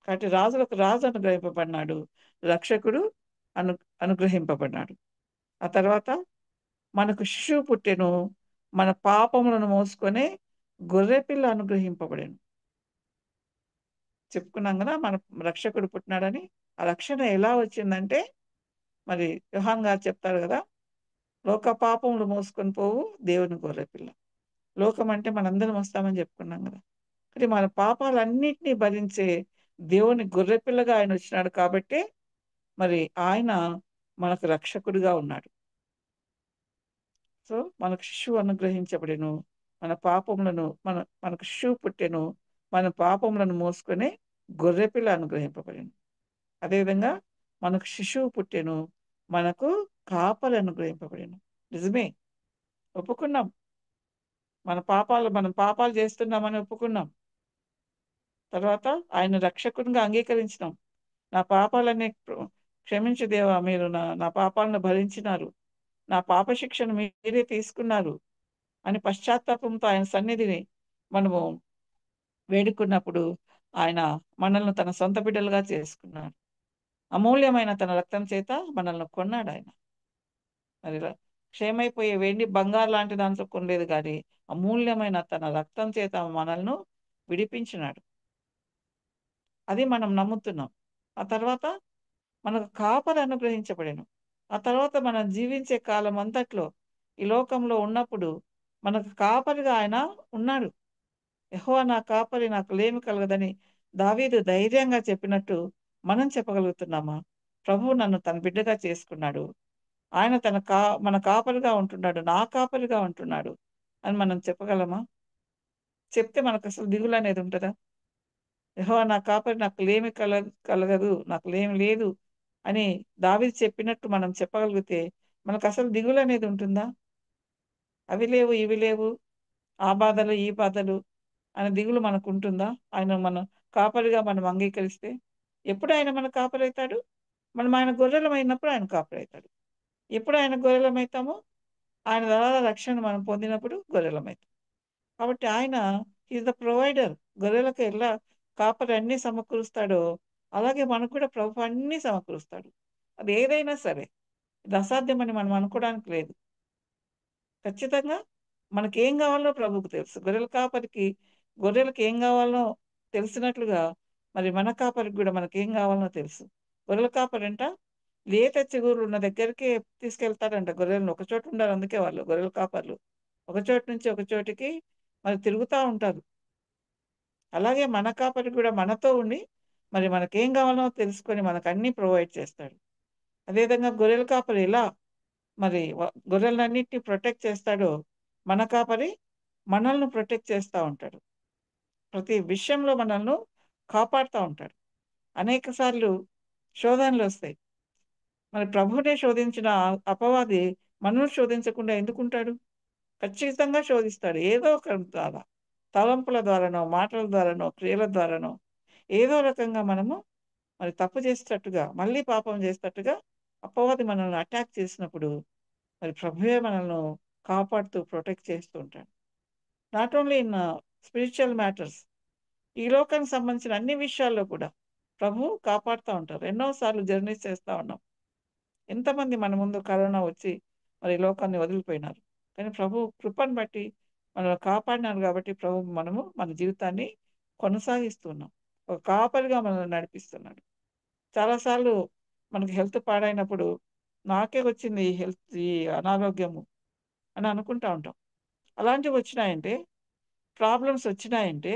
కాబట్టి రాజులకు రాజు అనుగ్రహింపబడినాడు, రక్షకుడు అనుగ్రహింపబడినాడు. ఆ తర్వాత మనకు శిశువు పుట్టెను, మన పాపములను మోసుకొని గొర్రెపిల్ల అనుగ్రహింపబడెను. చెప్పుకున్నాం కదా మన రక్షకుడు పుట్టినాడని. ఆ రక్షణ ఎలా వచ్చిందంటే, మరి యోహాన్ గారు చెప్తారు కదా, లోక పాపములు మోసుకొని పోవు దేవుని గొర్రెపిల్ల. లోకం అంటే మనందరం వస్తామని చెప్పుకున్నాం కదా. మరి మన పాపాలన్నిటినీ భరించే దేవుని గొర్రెపిల్లగా ఆయన వచ్చినాడు కాబట్టి మరి ఆయన మనకు రక్షకుడిగా ఉన్నాడు. సో మనకు శిశువు అనుగ్రహించబడెను, మన పాపములను మనకు శిశువు పుట్టెను, మన పాపములను మోసుకొని గొర్రెపిల్ల అనుగ్రహింపబడెను. అదేవిధంగా మనకు శిశువు పుట్టెను, మనకు కాపరి అనుగ్రహింపబడెను. నిజమే, ఒప్పుకున్నాం, మనం పాపాలు చేస్తున్నామని ఒప్పుకున్నాం. తర్వాత ఆయన రక్షకునిగా అంగీకరించినాం. నా పాపాలన్నీ క్షమించు దేవా, మీరు నా పాపాలను భరించినారు, నా పాప శిక్షను మీరే తీసుకున్నారు అని పశ్చాత్తాపంతో ఆయన సన్నిధిని మనము వేడుకున్నప్పుడు ఆయన మనల్ని తన సొంత బిడ్డలుగా చేసుకున్నాడు. అమూల్యమైన తన రక్తం చేత మనల్ని కొన్నాడు ఆయన. మరి క్షేమైపోయే వెండి బంగారు లాంటి దాంట్లో కొనలేదు, కానీ అమూల్యమైన తన రక్తం చేత మనల్ని విడిపించినాడు. అది మనం నమ్ముతున్నాం. ఆ తర్వాత మనకు కాపరి అనుగ్రహించబడెను. ఆ తర్వాత మనం జీవించే కాలం అంతట్లో ఈ లోకంలో ఉన్నప్పుడు మనకు కాపరిగా ఆయన ఉన్నాడు. యెహోవా నా కాపరి, నాకు లేమి కలగదని దావీదు ధైర్యంగా చెప్పినట్టు మనం చెప్పగలుగుతున్నామా? ప్రభువు నన్ను తన బిడ్డగా చేసుకున్నాడు, ఆయన మన కాపరిగా ఉంటున్నాడు, నా కాపరిగా ఉంటున్నాడు అని మనం చెప్పగలమా? చెప్తే మనకు అసలు దిగులు అనేది ఉంటుందా? యెహోవా నా కాపరి, నాకు లేమి కలగదు, నాకు లేమి లేదు అని దావీదు చెప్పినట్టు మనం చెప్పగలిగితే మనకసలు దిగులనేది ఉంటుందా? అవి లేవు, ఇవి లేవు, ఆ బాధలు, ఈ బాధలు అనే దిగులు మనకుంటుందా? ఆయన మన కాపరిగా మనం అంగీకరిస్తే. ఎప్పుడు ఆయన మన కాపరైతాడు? మనం ఆయన గొర్రెలమైనప్పుడు ఆయన కాపరైతాడు. ఎప్పుడు ఆయన గొర్రెలమైతామో ఆయన ద్వారా రక్షణ మనం పొందినప్పుడు గొర్రెలమైతాం. కాబట్టి ఆయన ఈజ్ ద ప్రొవైడర్. గొర్రెలకు ఎలా కాపరి అన్నీ సమకూరుస్తాడో, అలాగే మనకు కూడా ప్రభు అన్నీ సమకూరుస్తాడు. అది ఏదైనా సరే. ఇది అసాధ్యమని మనం అనుకోవడానికి లేదు. ఖచ్చితంగా మనకేం గావాలో ప్రభువుకు తెలుసు. గొర్రెలకి ఏం గావాలో తెలిసినట్లుగా మరి మన కాపరికి గూడా మనకేం గావాలో తెలుసు. గొర్రెల కాపరంట లేత చిగురులున్న దగ్గరికి తీసుకెళ్తాడంట గొర్రెలను. ఒక చోట ఉండరు అందుకే వాళ్ళు గొర్రెల కాపర్లు. ఒక చోటు నుంచి ఒక చోటికి మరి తిరుగుతా ఉంటారు. అలాగే మన కాపరి కూడా మనతో ఉండి మరి మనకేం గావాలో తెలుసుకొని మనకన్నీ ప్రొవైడ్ చేస్తాడు. అదేవిధంగా గొర్రెల కాపరి ఎలా మరి గొర్రెలన్నిటిని ప్రొటెక్ట్ చేస్తాడో, మన కాపరి మనల్ని ప్రొటెక్ట్ చేస్తా ఉంటాడు. ప్రతి విషయంలో మనల్ని కాపాడుతా ఉంటాడు. అనేక సార్లు శోధనలొస్తాయి. మరి ప్రభువునే శోధించిన అపవాది మనల్ని శోధించకుండా ఎందుకుంటాడు? ఖచ్చితంగా శోధిస్తాడు. ఏదో ఒక ద్వారా. తలంపుల ద్వారానో, మాటల ద్వారానో, క్రియల ద్వారానో ఏదో రకంగా మనము మరి తప్పు చేసేటట్టుగా, మళ్ళీ పాపం చేసేటట్టుగా అపవాది మనల్ని అటాక్ చేసినప్పుడు మరి ప్రభువే మనల్ని కాపాడుతూ ప్రొటెక్ట్ చేస్తూ ఉంటాడు. Not only in spiritual matters. ఈ లోకానికి సంబంధించిన అన్ని విషయాల్లో కూడా ప్రభువు కాపాడుతా ఉంటారు. ఎన్నో సార్లు జర్నీస్ చేస్తా ఉన్నాం. ఎంతమంది మన ముందు కరోనా వచ్చి మరి ఈ లోకాన్ని వదిలిపోయినారు. కానీ ప్రభు కృపను బట్టి మనల్ని కాపాడినారు కాబట్టి మనము మన జీవితాన్ని కొనసాగిస్తున్నాం. ఒక కాపరిగా మనల్ని నడిపిస్తున్నాడు. చాలా సార్లు మనకి హెల్త్ పాడైనప్పుడు నాకే వచ్చింది ఈ అనారోగ్యము అని అనుకుంటా ఉంటాం. అలాంటివి వచ్చినాయంటే, ప్రాబ్లమ్స్ వచ్చినాయంటే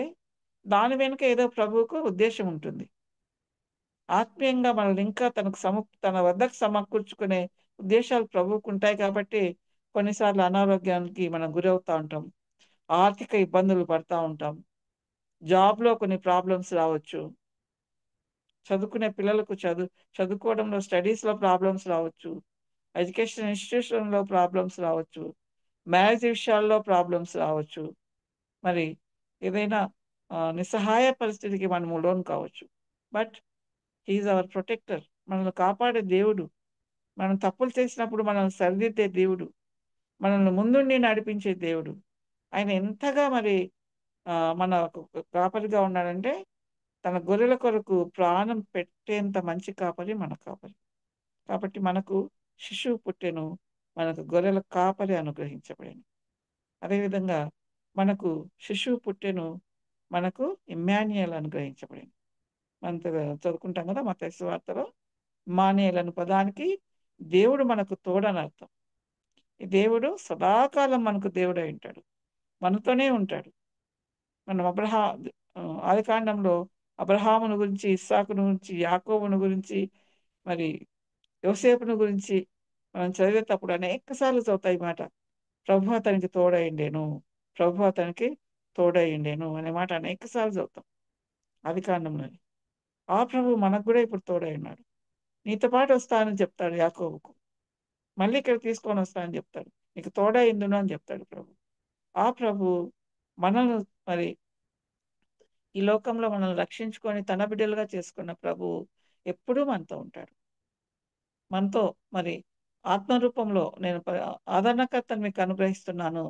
దాని వెనుక ఏదో ప్రభువుకు ఉద్దేశ్యం ఉంటుంది. ఆత్మీయంగా మనల్ని ఇంకా తన వద్దకు సమకూర్చుకునే ఉద్దేశాలు ప్రభువుకుంటాయి కాబట్టి కొన్నిసార్లు అనారోగ్యానికి మనం గురవుతా ఉంటాం. ఆర్థిక ఇబ్బందులు పడతా ఉంటాం. జాబ్‌లో కొన్ని ప్రాబ్లమ్స్ రావచ్చు. చదువుకునే పిల్లలకు చదువుకోవడంలో స్టడీస్‌లో ప్రాబ్లమ్స్ రావచ్చు. ఎడ్యుకేషన్ ఇన్‌స్టిట్యూషన్‌లో ప్రాబ్లమ్స్ రావచ్చు. మ్యారేజ్ విషయాల్లో ప్రాబ్లమ్స్ రావచ్చు. మరి ఏదైనా నిస్సహాయ పరిస్థితికి మనము లోను కావచ్చు. But he is our protector. మనల్ని కాపాడే దేవుడు. మనం తప్పులు చేసినప్పుడు మనల్ని సరిదిద్దే దేవుడు. మనల్ని ముందుండి నడిపించే దేవుడు. ఆయన ఎంతగా మరి మనకు కాపరిగా ఉన్నాడంటే, తన గొర్రెల కొరకు ప్రాణం పెట్టేంత మంచి కాపరి మన కాపరి. కాబట్టి మనకు శిశువు పుట్టెను. మనకు గొర్రెల కాపరి అనుగ్రహించబడెను. అదేవిధంగా మనకు శిశువు పుట్టెను. మనకు ఇమ్మాన్యుయేల్ అనుగ్రహించబడెను. మనం చదువుకుంటాం కదా మత్తయి సువార్తలో. ఇమ్మానుయేల్ అను పదానికి దేవుడు మనకు తోడనర్థం. ఈ దేవుడు సదాకాలం మనకు దేవుడై ఉంటాడు. మనతోనే ఉంటాడు. మనం ఆదికాండంలో అబ్రహామును గురించి, ఇస్సాకును గురించి, యాకోబును గురించి, మరి యోసేపును గురించి మనం చదివేటప్పుడు అనేక సార్లు చదువుతాయి మాట. ప్రభు అతనికి తోడయిండెను. ప్రభు అతనికి తోడయిండెను అనే మాట అనేక సార్లు చదువుతాం ఆదికాండంలోని. ఆ ప్రభు మనకు కూడా ఇప్పుడు తోడై ఉన్నాడు. నీతో పాటు వస్తానని చెప్తాడు యాకోబుకు. మళ్ళీ ఇక్కడికి తీసుకొని వస్తానని చెప్తాడు. నీకు తోడై ఉందును అని చెప్తాడు ప్రభు. ఆ ప్రభు మనల్ని మరి ఈ లోకంలో మనల్ని రక్షించుకొని తన బిడ్డలుగా చేసుకున్న ప్రభువు ఎప్పుడూ మనతో ఉంటాడు. మనతో మరి ఆత్మరూపంలో నేను ఆదరణకర్తను మీకు అనుగ్రహిస్తున్నాను,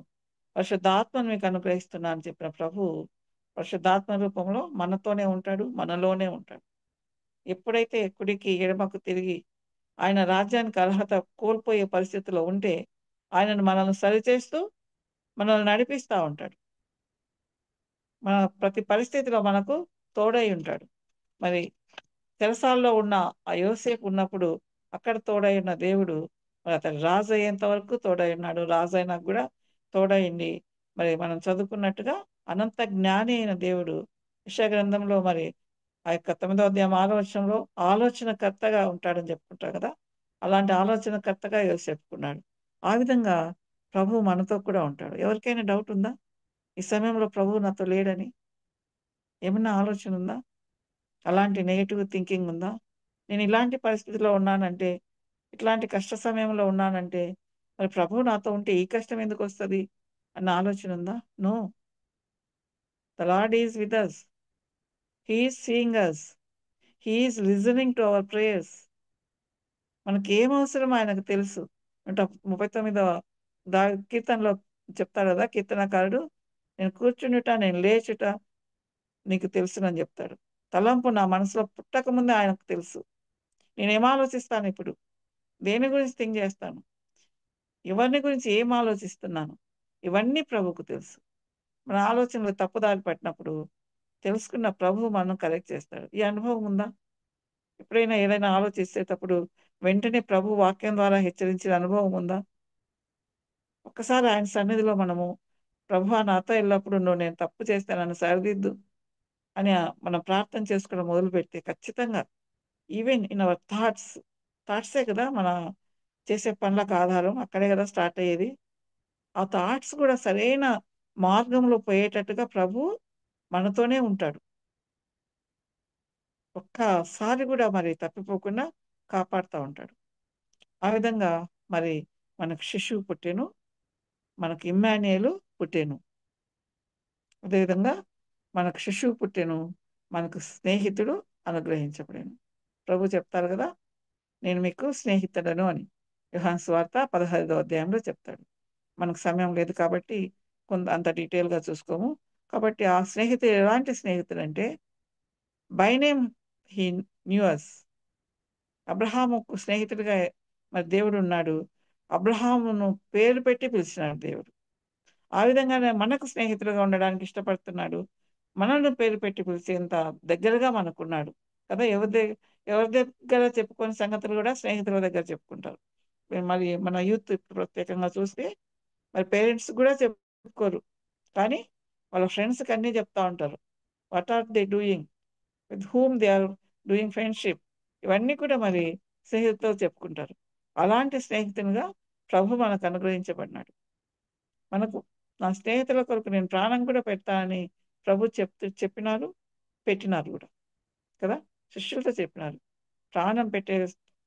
పరిశుద్ధాత్మను మీకు అనుగ్రహిస్తున్నాను అని చెప్పిన ప్రభువు పరిశుద్ధాత్మ రూపంలో మనతోనే ఉంటాడు, మనలోనే ఉంటాడు. ఎప్పుడైతే కుడికి ఎడమకు తిరిగి ఆయన రాజ్యానికి అర్హత కోల్పోయే పరిస్థితిలో ఉంటే మనల్ని సరిచేస్తూ మనల్ని నడిపిస్తా ఉంటాడు. మన ప్రతి పరిస్థితిలో మనకు తోడై ఉంటాడు. మరి చెరసాలలో ఉన్న ఆ యోసేపు ఉన్నప్పుడు అక్కడ తోడై ఉన్న దేవుడు మరి అతను రాజు అయ్యేంత వరకు తోడై ఉన్నాడు. రాజు అయినాక కూడా తోడైండి మరి మనం చదువుకున్నట్టుగా అనంత జ్ఞాని అయిన దేవుడు యెషయా గ్రంథంలో మరి ఆ యొక్క 9వ అధ్యాయం 6వ వచనంలో ఆలోచనకర్తగా ఉంటాడని చెప్పుకుంటారు కదా! అలాంటి ఆలోచనకర్తగా యోసేపుకున్నాడు. ఆ విధంగా ప్రభువు మనతో కూడా ఉంటాడు. ఎవరికైనా డౌట్ ఉందా? ఈ సమయంలో ప్రభువు నాతో లేడని? ఏమన్నా ఆలోచన ఉందా? అలాంటి నెగెటివ్ థింకింగ్ ఉందా? నేను ఇలాంటి పరిస్థితిలో ఉన్నానంటే, ఇట్లాంటి కష్ట సమయంలో ఉన్నానంటే, మరి ప్రభువు నాతో ఉంటే ఈ కష్టం ఎందుకొస్తది అన్న ఆలోచన ఉందా? No. The lord is with us. He is seeing us. He is listening to our prayers. మనకేం అవసరమో ఆయనకు తెలుసు. 139వ కీర్తనలో చెప్తాడు కదా కీర్తనకారుడు, నేను కూర్చుండుట, నేను లేచుట నీకు తెలుసునని చెప్తాడు. తలంపు నా మనసులో పుట్టకముందే ఆయనకు తెలుసు. నేనేం ఆలోచిస్తాను ఇప్పుడు? దేని గురించి థింక్ చేస్తాను? ఎవరిని గురించి ఏం ఆలోచిస్తున్నాను? ఇవన్నీ ప్రభువుకు తెలుసు. మన ఆలోచనలు తప్పుదారి పట్టినప్పుడు తెలుసుకున్న ప్రభువు మనం కరెక్ట్ చేస్తాడు. ఈ అనుభవం ఉందా? ఎప్పుడైనా ఏదైనా ఆలోచిస్తేటప్పుడు వెంటనే ప్రభు వాక్యం ద్వారా హెచ్చరించిన అనుభవం ఉందా? ఒక్కసారి ఆయన సన్నిధిలో మనము ప్రభువా నాతో ఎల్లప్పుడు నేను తప్పు చేస్తే నన్ను సరిదిద్దు అని మనం ప్రార్థన చేసుకోవడం మొదలుపెడితే ఖచ్చితంగా ఈవెన్ ఇన్ అవర్ థాట్సే కదా మన చేసే పనులకు ఆధారం. అక్కడే కదా స్టార్ట్ అయ్యేది. ఆ థాట్స్ కూడా సరైన మార్గంలో పోయేటట్టుగా ప్రభు మనతోనే ఉంటాడు. ఒక్కసారి కూడా మరి తప్పిపోకుండా కాపాడుతూ ఉంటాడు. ఆ విధంగా మరి మనకు శిశువు పుట్టెను, మనకు ఇమ్మానుయేలు పుట్టెను. అదేవిధంగా మనకు శిశువు పుట్టెను, మనకు స్నేహితుడు అనుగ్రహించబడెను. ప్రభు చెప్తారు కదా, నేను మీకు స్నేహితుడను అని. యోహాను సువార్త 15వ అధ్యాయంలో చెప్తాడు. మనకు సమయం లేదు కాబట్టి అంత డీటెయిల్గా చూసుకోము. కాబట్టి ఆ స్నేహితుడు ఎలాంటి స్నేహితుడంటే, బై నేమ్ హీ న్యూ అస్. అబ్రహాముకు స్నేహితుడిగా మరి దేవుడు ఉన్నాడు. అబ్రహామును పేరు పెట్టి పిలిచినాడు దేవుడు. ఆ విధంగానే మనకు స్నేహితుడిగా ఉండడానికి ఇష్టపడుతున్నాడు. మనల్ని పేరు పెట్టి పిలిచేంత దగ్గరగా మనకున్నాడు కదా. ఎవరి దగ్గర చెప్పుకొని సంగతులు కూడా స్నేహితుల దగ్గర చెప్పుకుంటారు. మరి మన యూత్ ఇప్పుడు ప్రత్యేకంగా చూస్తే మరి పేరెంట్స్ కూడా చెప్పుకోరు, కానీ వాళ్ళ ఫ్రెండ్స్కి అన్నీ చెప్తా ఉంటారు. What are they doing, with whom they are doing friendship, ఇవన్నీ కూడా మరి స్నేహితులతో చెప్పుకుంటారు. అలాంటి స్నేహితునిగా ప్రభు మనకు అనుగ్రహించబడినాడు. మనకు నా స్నేహితుల కొరకు నేను ప్రాణం కూడా పెడతానని ప్రభు చెప్పినారు, పెట్టినారు కూడా కదా. శిష్యులతో చెప్పినారు, ప్రాణం పెట్టే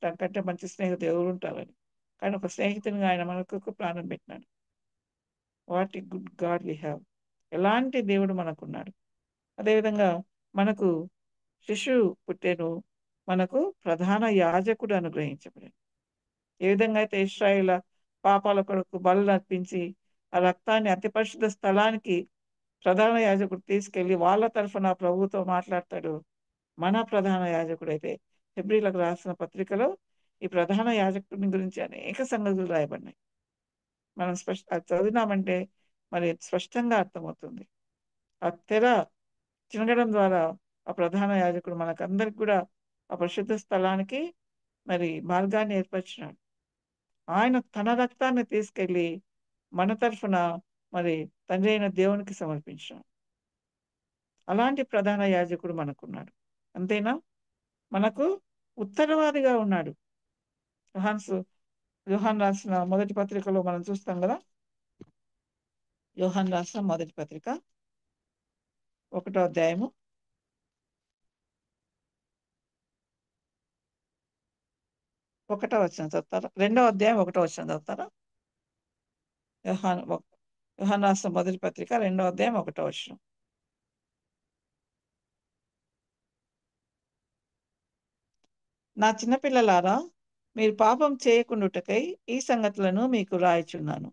దానికంటే మంచి స్నేహితులు ఎవరు ఉంటారని. కానీ ఒక స్నేహితునిగా ఆయన మనకు ప్రాణం పెట్టినాడు. What a good God we have. ఎలాంటి దేవుడు మనకున్నాడు. అదేవిధంగా మనకు శిశువు పుట్టెను, మనకు ప్రధాన యాజకుడు అనుగ్రహించబడాడు. ఏ విధంగా అయితే ఇశ్రాయేలు పాపాల కొరకు బలులు అర్పించి ఆ రక్తాన్ని అతి పరిశుద్ధ స్థలానికి ప్రధాన యాజకుడు తీసుకెళ్లి వాళ్ళ తరఫున ప్రభువుతో మాట్లాడతాడు. మన ప్రధాన యాజకుడు అయితే హెబ్రీలకు రాసిన పత్రికలో ఈ ప్రధాన యాజకుడిని గురించి అనేక సంగతులు రాయబడినాయి. మనం అది చదివినామంటే మరి స్పష్టంగా అర్థమవుతుంది. ఆ తెర చినగడం ద్వారా ఆ ప్రధాన యాజకుడు మనకందరికి కూడా ఆ పరిశుద్ధ స్థలానికి మరి మార్గాన్ని ఏర్పరిచినాడు. ఆయన తన రక్తాన్ని తీసుకెళ్లి మన తరఫున మరి తండ్రి అయిన దేవునికి సమర్పించాడు. అలాంటి ప్రధాన యాజకుడు మనకున్నాడు. అంతేనా, మనకు ఉత్తరవాదిగా ఉన్నాడు. యోహాను రాసిన మొదటి పత్రికలో మనం చూస్తాం కదా. యోహాను రాసిన మొదటి పత్రిక 1వ అధ్యాయము 1వ వచనం చదువుతారా? 2వ అధ్యాయం 1వ వచనం చదువుతారా? యోహాను రాసిన మొదటి పత్రిక 2వ అధ్యాయం 1వ వచనం. నా చిన్నపిల్లలారా, మీరు పాపం చేయకుండుటకై ఈ సంగతులను మీకు రాయిచున్నాను.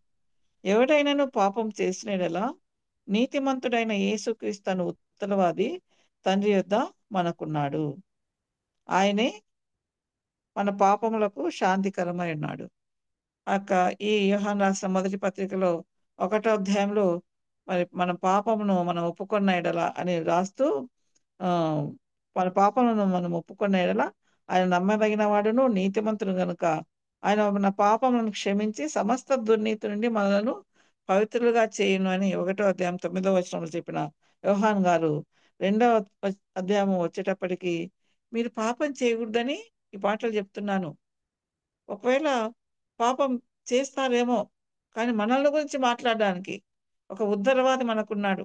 ఎవడైనను పాపం చేసినడలా నీతిమంతుడైన యేసుక్రీస్తు ఉత్తరవాది తండ్రి యొద్ద మనకున్నాడు. ఆయనే మన పాపములకు శాంతికరమై ఉన్నాడు. ఈ యోహాను రాసిన మొదటి పత్రికలో 1వ అధ్యాయంలో మరి మన పాపమును మనం ఒప్పుకున్న ఎడల అని రాస్తూ, మన పాపములను మనం ఒప్పుకున్న ఎడల ఆయన నమ్మదగిన వాడును నీతిమంతుడు గనుక ఆయన మన పాపములను క్షమించి సమస్త దుర్నీతి నుండి మనలను పవిత్రులుగా చేయును అని 1వ అధ్యాయం 9వ వచనంలో చెప్పిన యోహాన్ గారు 2వ అధ్యాయం వచ్చేటప్పటికి మీరు పాపం చేయకూడదని ఈ పాటలు చెప్తున్నాను. ఒకవేళ పాపం చేస్తారేమో, కానీ మనల్ని గురించి మాట్లాడడానికి ఒక ఉత్తరవాది మనకున్నాడు.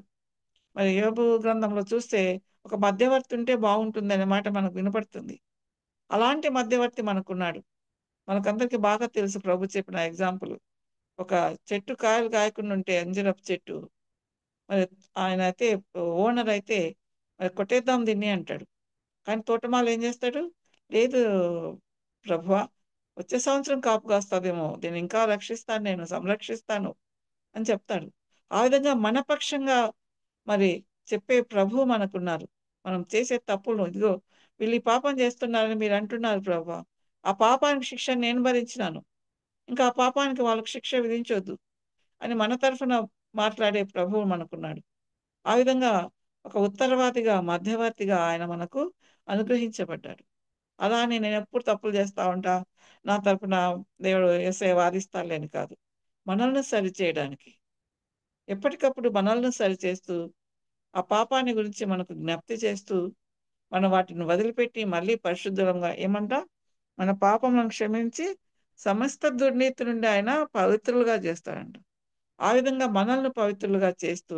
మరి యోబు గ్రంథంలో చూస్తే ఒక మధ్యవర్తి ఉంటే బాగుంటుంది మాట మనకు వినపడుతుంది. అలాంటి మధ్యవర్తి మనకున్నాడు. మనకందరికీ బాగా తెలుసు ప్రభు చెప్పిన ఎగ్జాంపుల్. ఒక చెట్టు కాయలు కాయకుండా ఉంటే అంజరపు చెట్టు, మరి ఆయన అయితే ఓనర్ అయితే మరి కొట్టేద్దాం దీన్ని అంటాడు. కానీ తోటమాలి ఏం చేస్తాడు? లేదు ప్రభువా, వచ్చే సంవత్సరం కాపు కాస్తదేమో, దీన్ని ఇంకా రక్షిస్తాను, నేను సంరక్షిస్తాను అని చెప్తాడు. ఆ విధంగా మన పక్షంగా మరి చెప్పే ప్రభువు మనకున్నారు. మనం చేసే తప్పులు, ఇదిగో వీళ్ళు ఈ పాపం చేస్తున్నారని మీరు అంటున్నారు ప్రభువా, ఆ పాపానికి శిక్ష నేను భరించినాను, ఇంకా ఆ పాపానికి వాళ్ళకి శిక్ష విధించొద్దు అని మన తరఫున మాట్లాడే ప్రభువు మనకున్నాడు. ఆ విధంగా ఒక ఉత్తరవాదిగా, మధ్యవర్తిగా ఆయన మనకు అనుగ్రహించబడ్డాడు. అలా అని నేను ఎప్పుడు తప్పులు చేస్తా ఉంటా, నా తరపున దేవుడు యేసయ్య వాదిస్తాడులే అని కాదు. మనల్ని సరిచేయడానికి, ఎప్పటికప్పుడు మనల్ని సరిచేస్తూ, ఆ పాపాన్ని గురించి మనకు జ్ఞప్తి చేస్తూ, మనం వాటిని వదిలిపెట్టి మళ్ళీ పరిశుద్ధంగా మన పాపములను క్షమించి సమస్త దుర్నీతి నుండి ఆయన పవిత్రులుగా చేస్తాడంట. ఆ విధంగా మనల్ని పవిత్రులుగా చేస్తూ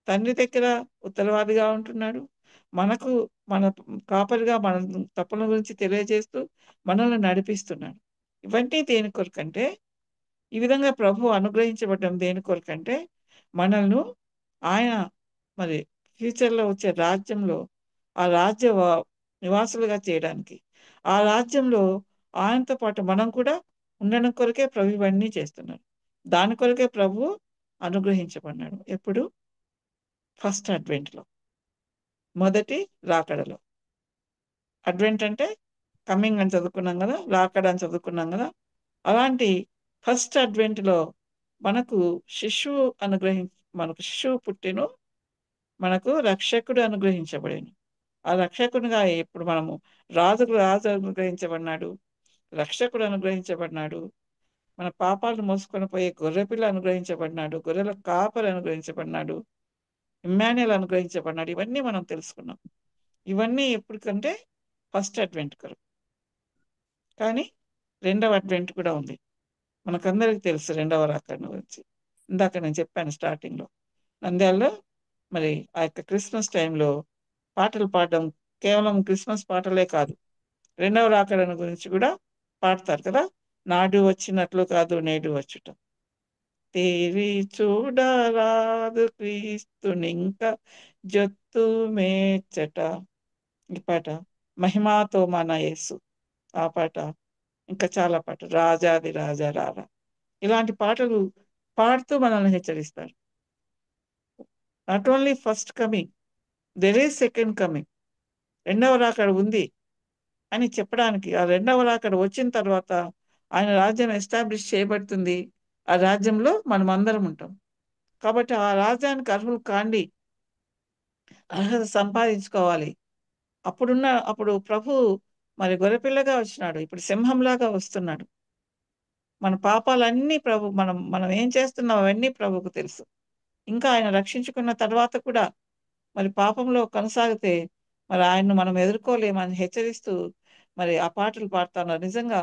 తండ్రి దగ్గర ఉత్తరవాదిగా ఉంటున్నాడు. మనకు మన కాపరిగా మన తప్పుల గురించి తెలియజేస్తూ మనల్ని నడిపిస్తున్నాడు. ఇవన్నీ దేని కొరకంటే, ఈ విధంగా ప్రభువు అనుగ్రహించబడ్డం దేని కొరకంటే, మనల్ని ఆయన మరి ఫ్యూచర్‌లో వచ్చే రాజ్యంలో ఆ రాజ్య నివాసులుగా చేయడానికి, ఆ రాజ్యంలో ఆయనతో పాటు మనం కూడా ఉండడం కొరకే ప్రభు ఇవన్నీ చేస్తున్నాడు. దాని కొరకే ప్రభువు అనుగ్రహించబడినాడు. ఎప్పుడు? ఫస్ట్ అడ్వెంట్‌లో, మొదటి రాకడలో. అడ్వెంట్ అంటే కమింగ్ అని చదువుకున్నాం గదా! రాకడ అని చదువుకున్నాం గదా! అలాంటి ఫస్ట్ అడ్వెంట్‌లో మనకు శిశువు మనకు శిశువు పుట్టెను. మనకు రక్షకుడు అనుగ్రహించబడెను. ఆ రక్షకునిగా ఇప్పుడు మనము రాజుకు రాజు అనుగ్రహించబడినాడు. రక్షకుడు అనుగ్రహించబడినాడు. మన పాపాలను మోసుకొని పోయే గొర్రెపిల్ల అనుగ్రహించబడినాడు. గొర్రెల కాపరి అనుగ్రహించబడినాడు. ఇమ్మాన్యుయేల్ అనుగ్రహించబడినాడు. ఇవన్నీ మనం తెలుసుకున్నాం. ఇవన్నీ ఎప్పటికంటే ఫస్ట్ అడ్వెంట్ కొరకు. కానీ రెండవ అడ్వెంట్ కూడా ఉంది. మనకందరికి తెలుసు రెండవ రాకడ గురించి. ఇందాక నేను చెప్పాను స్టార్టింగ్‌లో. నంద్యాలలో మరి ఆ యొక్క క్రిస్మస్ టైంలో పాటలు పాడడం కేవలం క్రిస్మస్ పాటలే కాదు. రెండవ రాకడను గురించి కూడా పాడతారు కదా! నాడు వచ్చినట్లు కాదు నేడు వచ్చుట. తేరి చూడరాదు క్రీస్తునింక జొత్తు మేచ్చట. ఈ పాట. మహిమాతో మన యేసు. ఆ పాట. ఇంకా చాలా పాటలు. రాజాది రాజా రారా. ఇలాంటి పాటలు పాడుతూ మనల్ని హెచ్చరిస్తారు. Not only first coming, there is second coming. రెండవ రాకడ ఉంది అని చెప్పడానికి, ఆ రెండవ రాకడ వచ్చిన తర్వాత ఆయన రాజ్యం ఎస్టాబ్లిష్ చేయబడుతుంది. ఆ రాజ్యంలో మనమందరం ఉంటాం. కాబట్టి ఆ రాజ్యానికి అర్హులు కాండి. అర్హత సంపాదించుకోవాలి. అప్పుడు ప్రభు మరి గొర్రెపిల్లగా వచ్చినాడు. ఇప్పుడు సింహంలాగా వస్తున్నాడు. మన పాపాలన్నీ మనం ఏం చేస్తున్నాం అవన్నీ ప్రభువుకు తెలుసు. ఇంకా ఆయన రక్షించుకున్న తర్వాత కూడా మరి పాపంలో కొనసాగితే మరి ఆయన్ను మనం ఎదుర్కోలేమని హెచ్చరిస్తూ మరి ఆ పాటలు పాడుతున్నారు. నిజంగా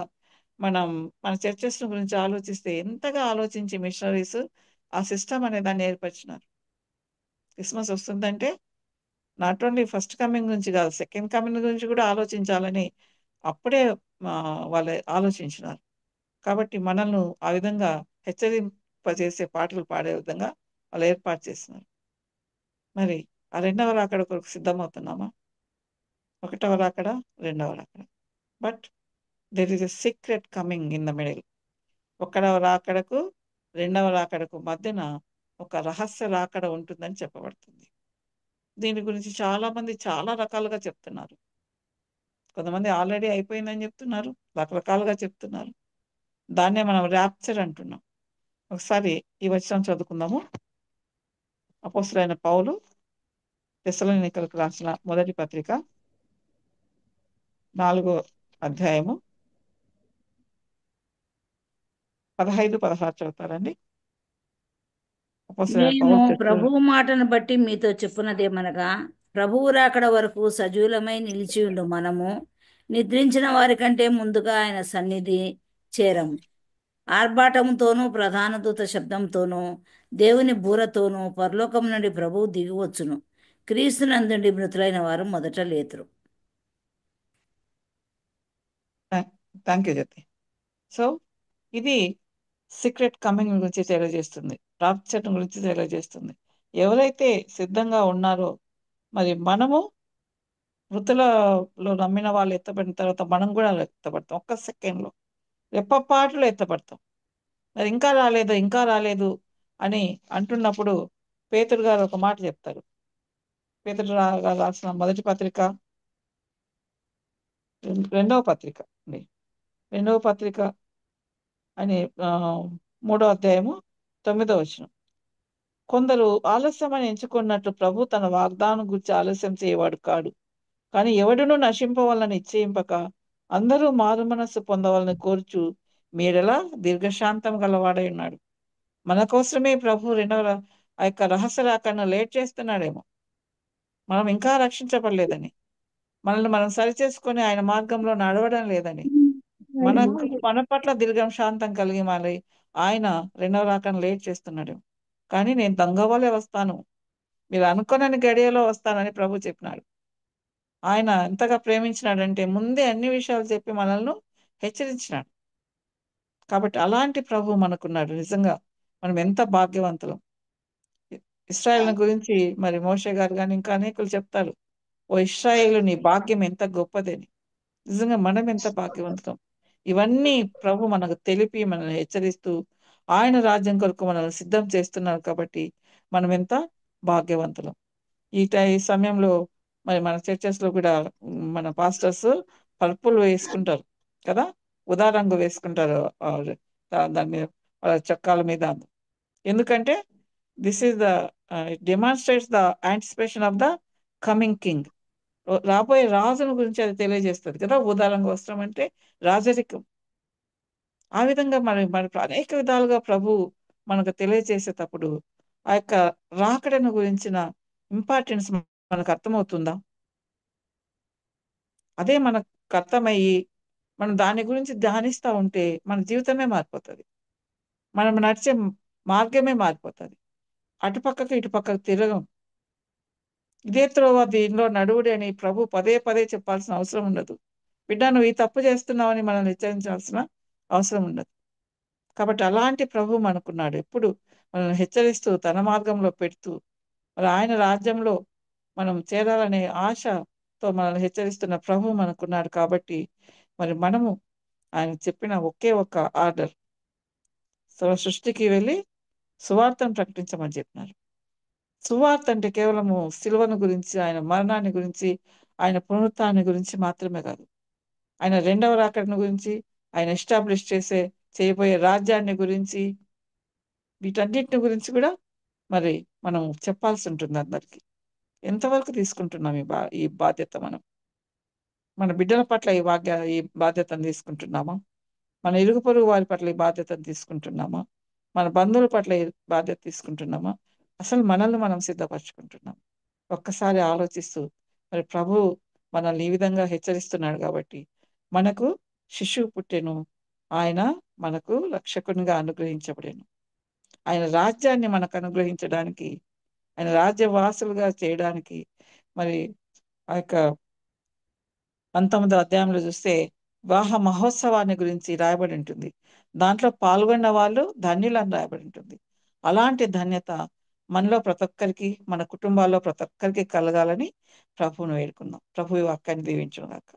మనం మన చర్చెస్ గురించి ఆలోచిస్తే ఎంతగా ఆలోచించి మిషనరీస్ ఆ సిస్టమ్ అనే దాన్ని ఏర్పరిచినారు. క్రిస్మస్ వస్తుందంటే నాట్ ఓన్లీ ఫస్ట్ కమింగ్ గురించి కాదు, సెకండ్ కమింగ్ గురించి కూడా ఆలోచించాలని అప్పుడే వాళ్ళు ఆలోచించినారు. కాబట్టి మనల్ని ఆ విధంగా హెచ్చరింపజేసే పాటలు పాడే విధంగా వాళ్ళు ఏర్పాటు చేసినారు. మరి ఆ రెండవ రాకడ కొరకు సిద్ధమవుతున్నామా? ఒకటవ రాకడ, రెండవ రాకడ. But there is a secret coming in the middle. ఒకటవ రాకడకు, రెండవ రాకడకు మధ్యన ఒక రహస్య రాకడ ఉంటుందని చెప్పబడుతుంది. దీని గురించి చాలామంది చాలా రకాలుగా చెప్తున్నారు. కొంతమంది ఆల్రెడీ అయిపోయిందని చెప్తున్నారు. రకరకాలుగా చెప్తున్నారు. దాన్నే మనం ర్యాప్చర్ అంటున్నాం. ఒకసారి ఈ వచనం చదువుకుందాము. అపోస్తలుడైన పౌలు తెస్సలోనికలకు రాసిన మొదటి పత్రిక 4వ అధ్యాయము 15, 16 చదువుతారండి. అపోస్తలుడైన మేము పౌలు ప్రభువు మాటను బట్టి మీతో చెప్పున్నదేమనగా, ప్రభువు రాకడ వరకు సజీవులమై నిలిచి ఉండు మనము నిద్రించిన వారి కంటే ముందుగా ఆయన సన్నిధి చేరము. ఆర్భాటముతోనూ ప్రధాన దూత శబ్దంతోనూ దేవుని బూరతోనూ పరలోకం నుండి ప్రభువు దిగివచ్చును. క్రీస్తునందుండి మృతులైన వారు మొదట లేతురు. Thank you Jyoti. సో ఇది సీక్రెట్ కమింగ్ గురించి తెలియజేస్తుంది, రాప్చర్ గురించి తెలియజేస్తుంది. ఎవరైతే సిద్ధంగా ఉన్నారో మరి మనము మృతులలో నమ్మిన వాళ్ళు ఎత్తబడిన తర్వాత మనం కూడా ఎత్తపడతాం. ఒక్క సెకండ్లో రెప్పపాటులో ఎత్తపడతాం. మరి ఇంకా రాలేదు ఇంకా రాలేదు అని అంటున్నప్పుడు పేతురు గారు ఒక మాట చెప్తారు. పేతురు గారు రాసిన మొదటి పత్రిక, రెండవ పత్రిక అండి, రెండవ పత్రిక అని 3వ అధ్యాయము 9వ వచనం. కొందరు ఆలస్యమని ఎంచుకున్నట్లు ప్రభు తన వాగ్దానం గురించి ఆలస్యం చేయవాడు కాడు, కానీ ఎవడును నశింపవాలని నిశ్చయింపక అందరూ మారు మనస్సు పొందవాలని కోరుచు మీరెలా దీర్ఘశాంతం గలవాడై ఉన్నాడు. మన కోసమే ప్రభు రెండవ ఆ యొక్క రహస్య రాకను లేట్ చేస్తున్నాడేమో, మనం ఇంకా రక్షించబడలేదని, మనల్ని మనం సరిచేసుకొని ఆయన మార్గంలో నడవడం లేదని, మన పట్ల దీర్ఘశాంతం కలిగి మళ్ళీ ఆయన రెండవ రాకను లేట్ చేస్తున్నాడు. కానీ నేను దొంగవలే వస్తాను, మీరు అనుకోనని గడియలో వస్తానని ప్రభు చెప్పినాడు. ఆయన ఎంతగా ప్రేమించినాడంటే ముందే అన్ని విషయాలు చెప్పి మనల్ని హెచ్చరించినాడు. కాబట్టి అలాంటి ప్రభు మనకున్నాడు. నిజంగా మనం ఎంత భాగ్యవంతులం. ఇశ్రాయేల్ గురించి మరి మోషే గారు కానీ ఇంకా అనేకులు చెప్తారు, ఓ ఇశ్రాయేలు నీ భాగ్యం ఎంత గొప్పదని. నిజంగా మనం ఎంత భాగ్యవంతులం. ఇవన్నీ ప్రభు మనకు తెలిపి మనల్ని హెచ్చరిస్తూ ఆయన రాజ్యం కొరకు మనల్ని సిద్ధం చేస్తున్నారు. కాబట్టి మనం ఎంత భాగ్యవంతులం. ఈ సమయంలో మరి మన చర్చెస్ లో కూడా మన పాస్టర్స్ పర్పుల్ వేసుకుంటారు కదా, ఉదా రంగు వేసుకుంటారు దాని మీద, వాళ్ళ చొక్కాల మీద. ఎందుకంటే this is the demonstrates the anticipation of the coming king. రాబోయే రాజును గురించి అది తెలియజేస్తుంది కదా. ఊదా రంగు వస్త్రం అంటే రాజరికం. ఆ విధంగా మరి మరి అనేక విధాలుగా ప్రభు మనకు తెలియజేసేటప్పుడు ఆ యొక్క రాకడను గురించిన ఇంపార్టెన్స్ మనకు అర్థమవుతుందా? అదే మనకు అర్థమయ్యి మనం దాని గురించి ధ్యానిస్తూ ఉంటే మన జీవితమే మారిపోతుంది, మనం నడిచే మార్గమే మారిపోతుంది. అటుపక్కకి ఇటుపక్కకు తిరగం. ఇదే త్రోవ దీనిలో నడువుడి అని ప్రభు పదే పదే చెప్పాల్సిన అవసరం ఉండదు. బిడ్డ నువ్వు ఈ తప్పు చేస్తున్నావని మనల్ని హెచ్చరించాల్సిన అవసరం ఉండదు. కాబట్టి అలాంటి ప్రభు మనకున్నాడు. ఎప్పుడు మనల్ని హెచ్చరిస్తూ తన మార్గంలో పెడుతూ మరి ఆయన రాజ్యంలో మనం చేరాలనే ఆశతో మనల్ని హెచ్చరిస్తున్న ప్రభు మనకున్నాడు. కాబట్టి మరి మనము ఆయన చెప్పిన ఒకే ఒక్క ఆర్డర్, సృష్టికి వెళ్ళి సువార్తను ప్రకటించమని చెప్పినారు. సువార్త అంటే కేవలము సిలువను గురించి, ఆయన మరణాన్ని గురించి, ఆయన పునరుత్థానాన్ని గురించి మాత్రమే కాదు, ఆయన రెండవ రాకడను గురించి, ఆయన ఎస్టాబ్లిష్ చేయబోయే రాజ్యాన్ని గురించి, వీటన్నిటిని గురించి కూడా మరి మనం చెప్పాల్సి ఉంటుంది అందరికీ. ఎంతవరకు తీసుకుంటున్నాం ఈ బాధ్యత? మన బిడ్డల పట్ల ఈ బాధ్యతను తీసుకుంటున్నామా? మన ఇరుగు పొరుగు వారి పట్ల ఈ బాధ్యతను తీసుకుంటున్నామా? మన బంధువుల పట్ల ఈ బాధ్యత తీసుకుంటున్నామా? అసలు మనల్ని మనం సిద్ధపరచుకుంటున్నాం? ఒక్కసారి ఆలోచిస్తూ మరి ప్రభు మనల్ని ఈ విధంగా హెచ్చరిస్తున్నాడు. కాబట్టి మనకు శిశువు పుట్టెను, ఆయన మనకు రక్షకునిగా అనుగ్రహించబడెను. ఆయన రాజ్యాన్ని మనకు అనుగ్రహించడానికి, ఆయన రాజ్యవాసులుగా చేయడానికి మరి ఆ యొక్క 19వ అధ్యాయంలో చూస్తే వివాహ మహోత్సవాన్ని గురించి రాయబడి ఉంటుంది. దాంట్లో పాల్గొన్న వాళ్ళు ధన్యులని రాయబడి ఉంటుంది. అలాంటి ధన్యత మనలో ప్రతి ఒక్కరికి, మన కుటుంబాల్లో ప్రతి ఒక్కరికి కలగాలని ప్రభువును వేడుకుందాం. ప్రభు ఈ వాక్యాన్ని దీవించును గాక.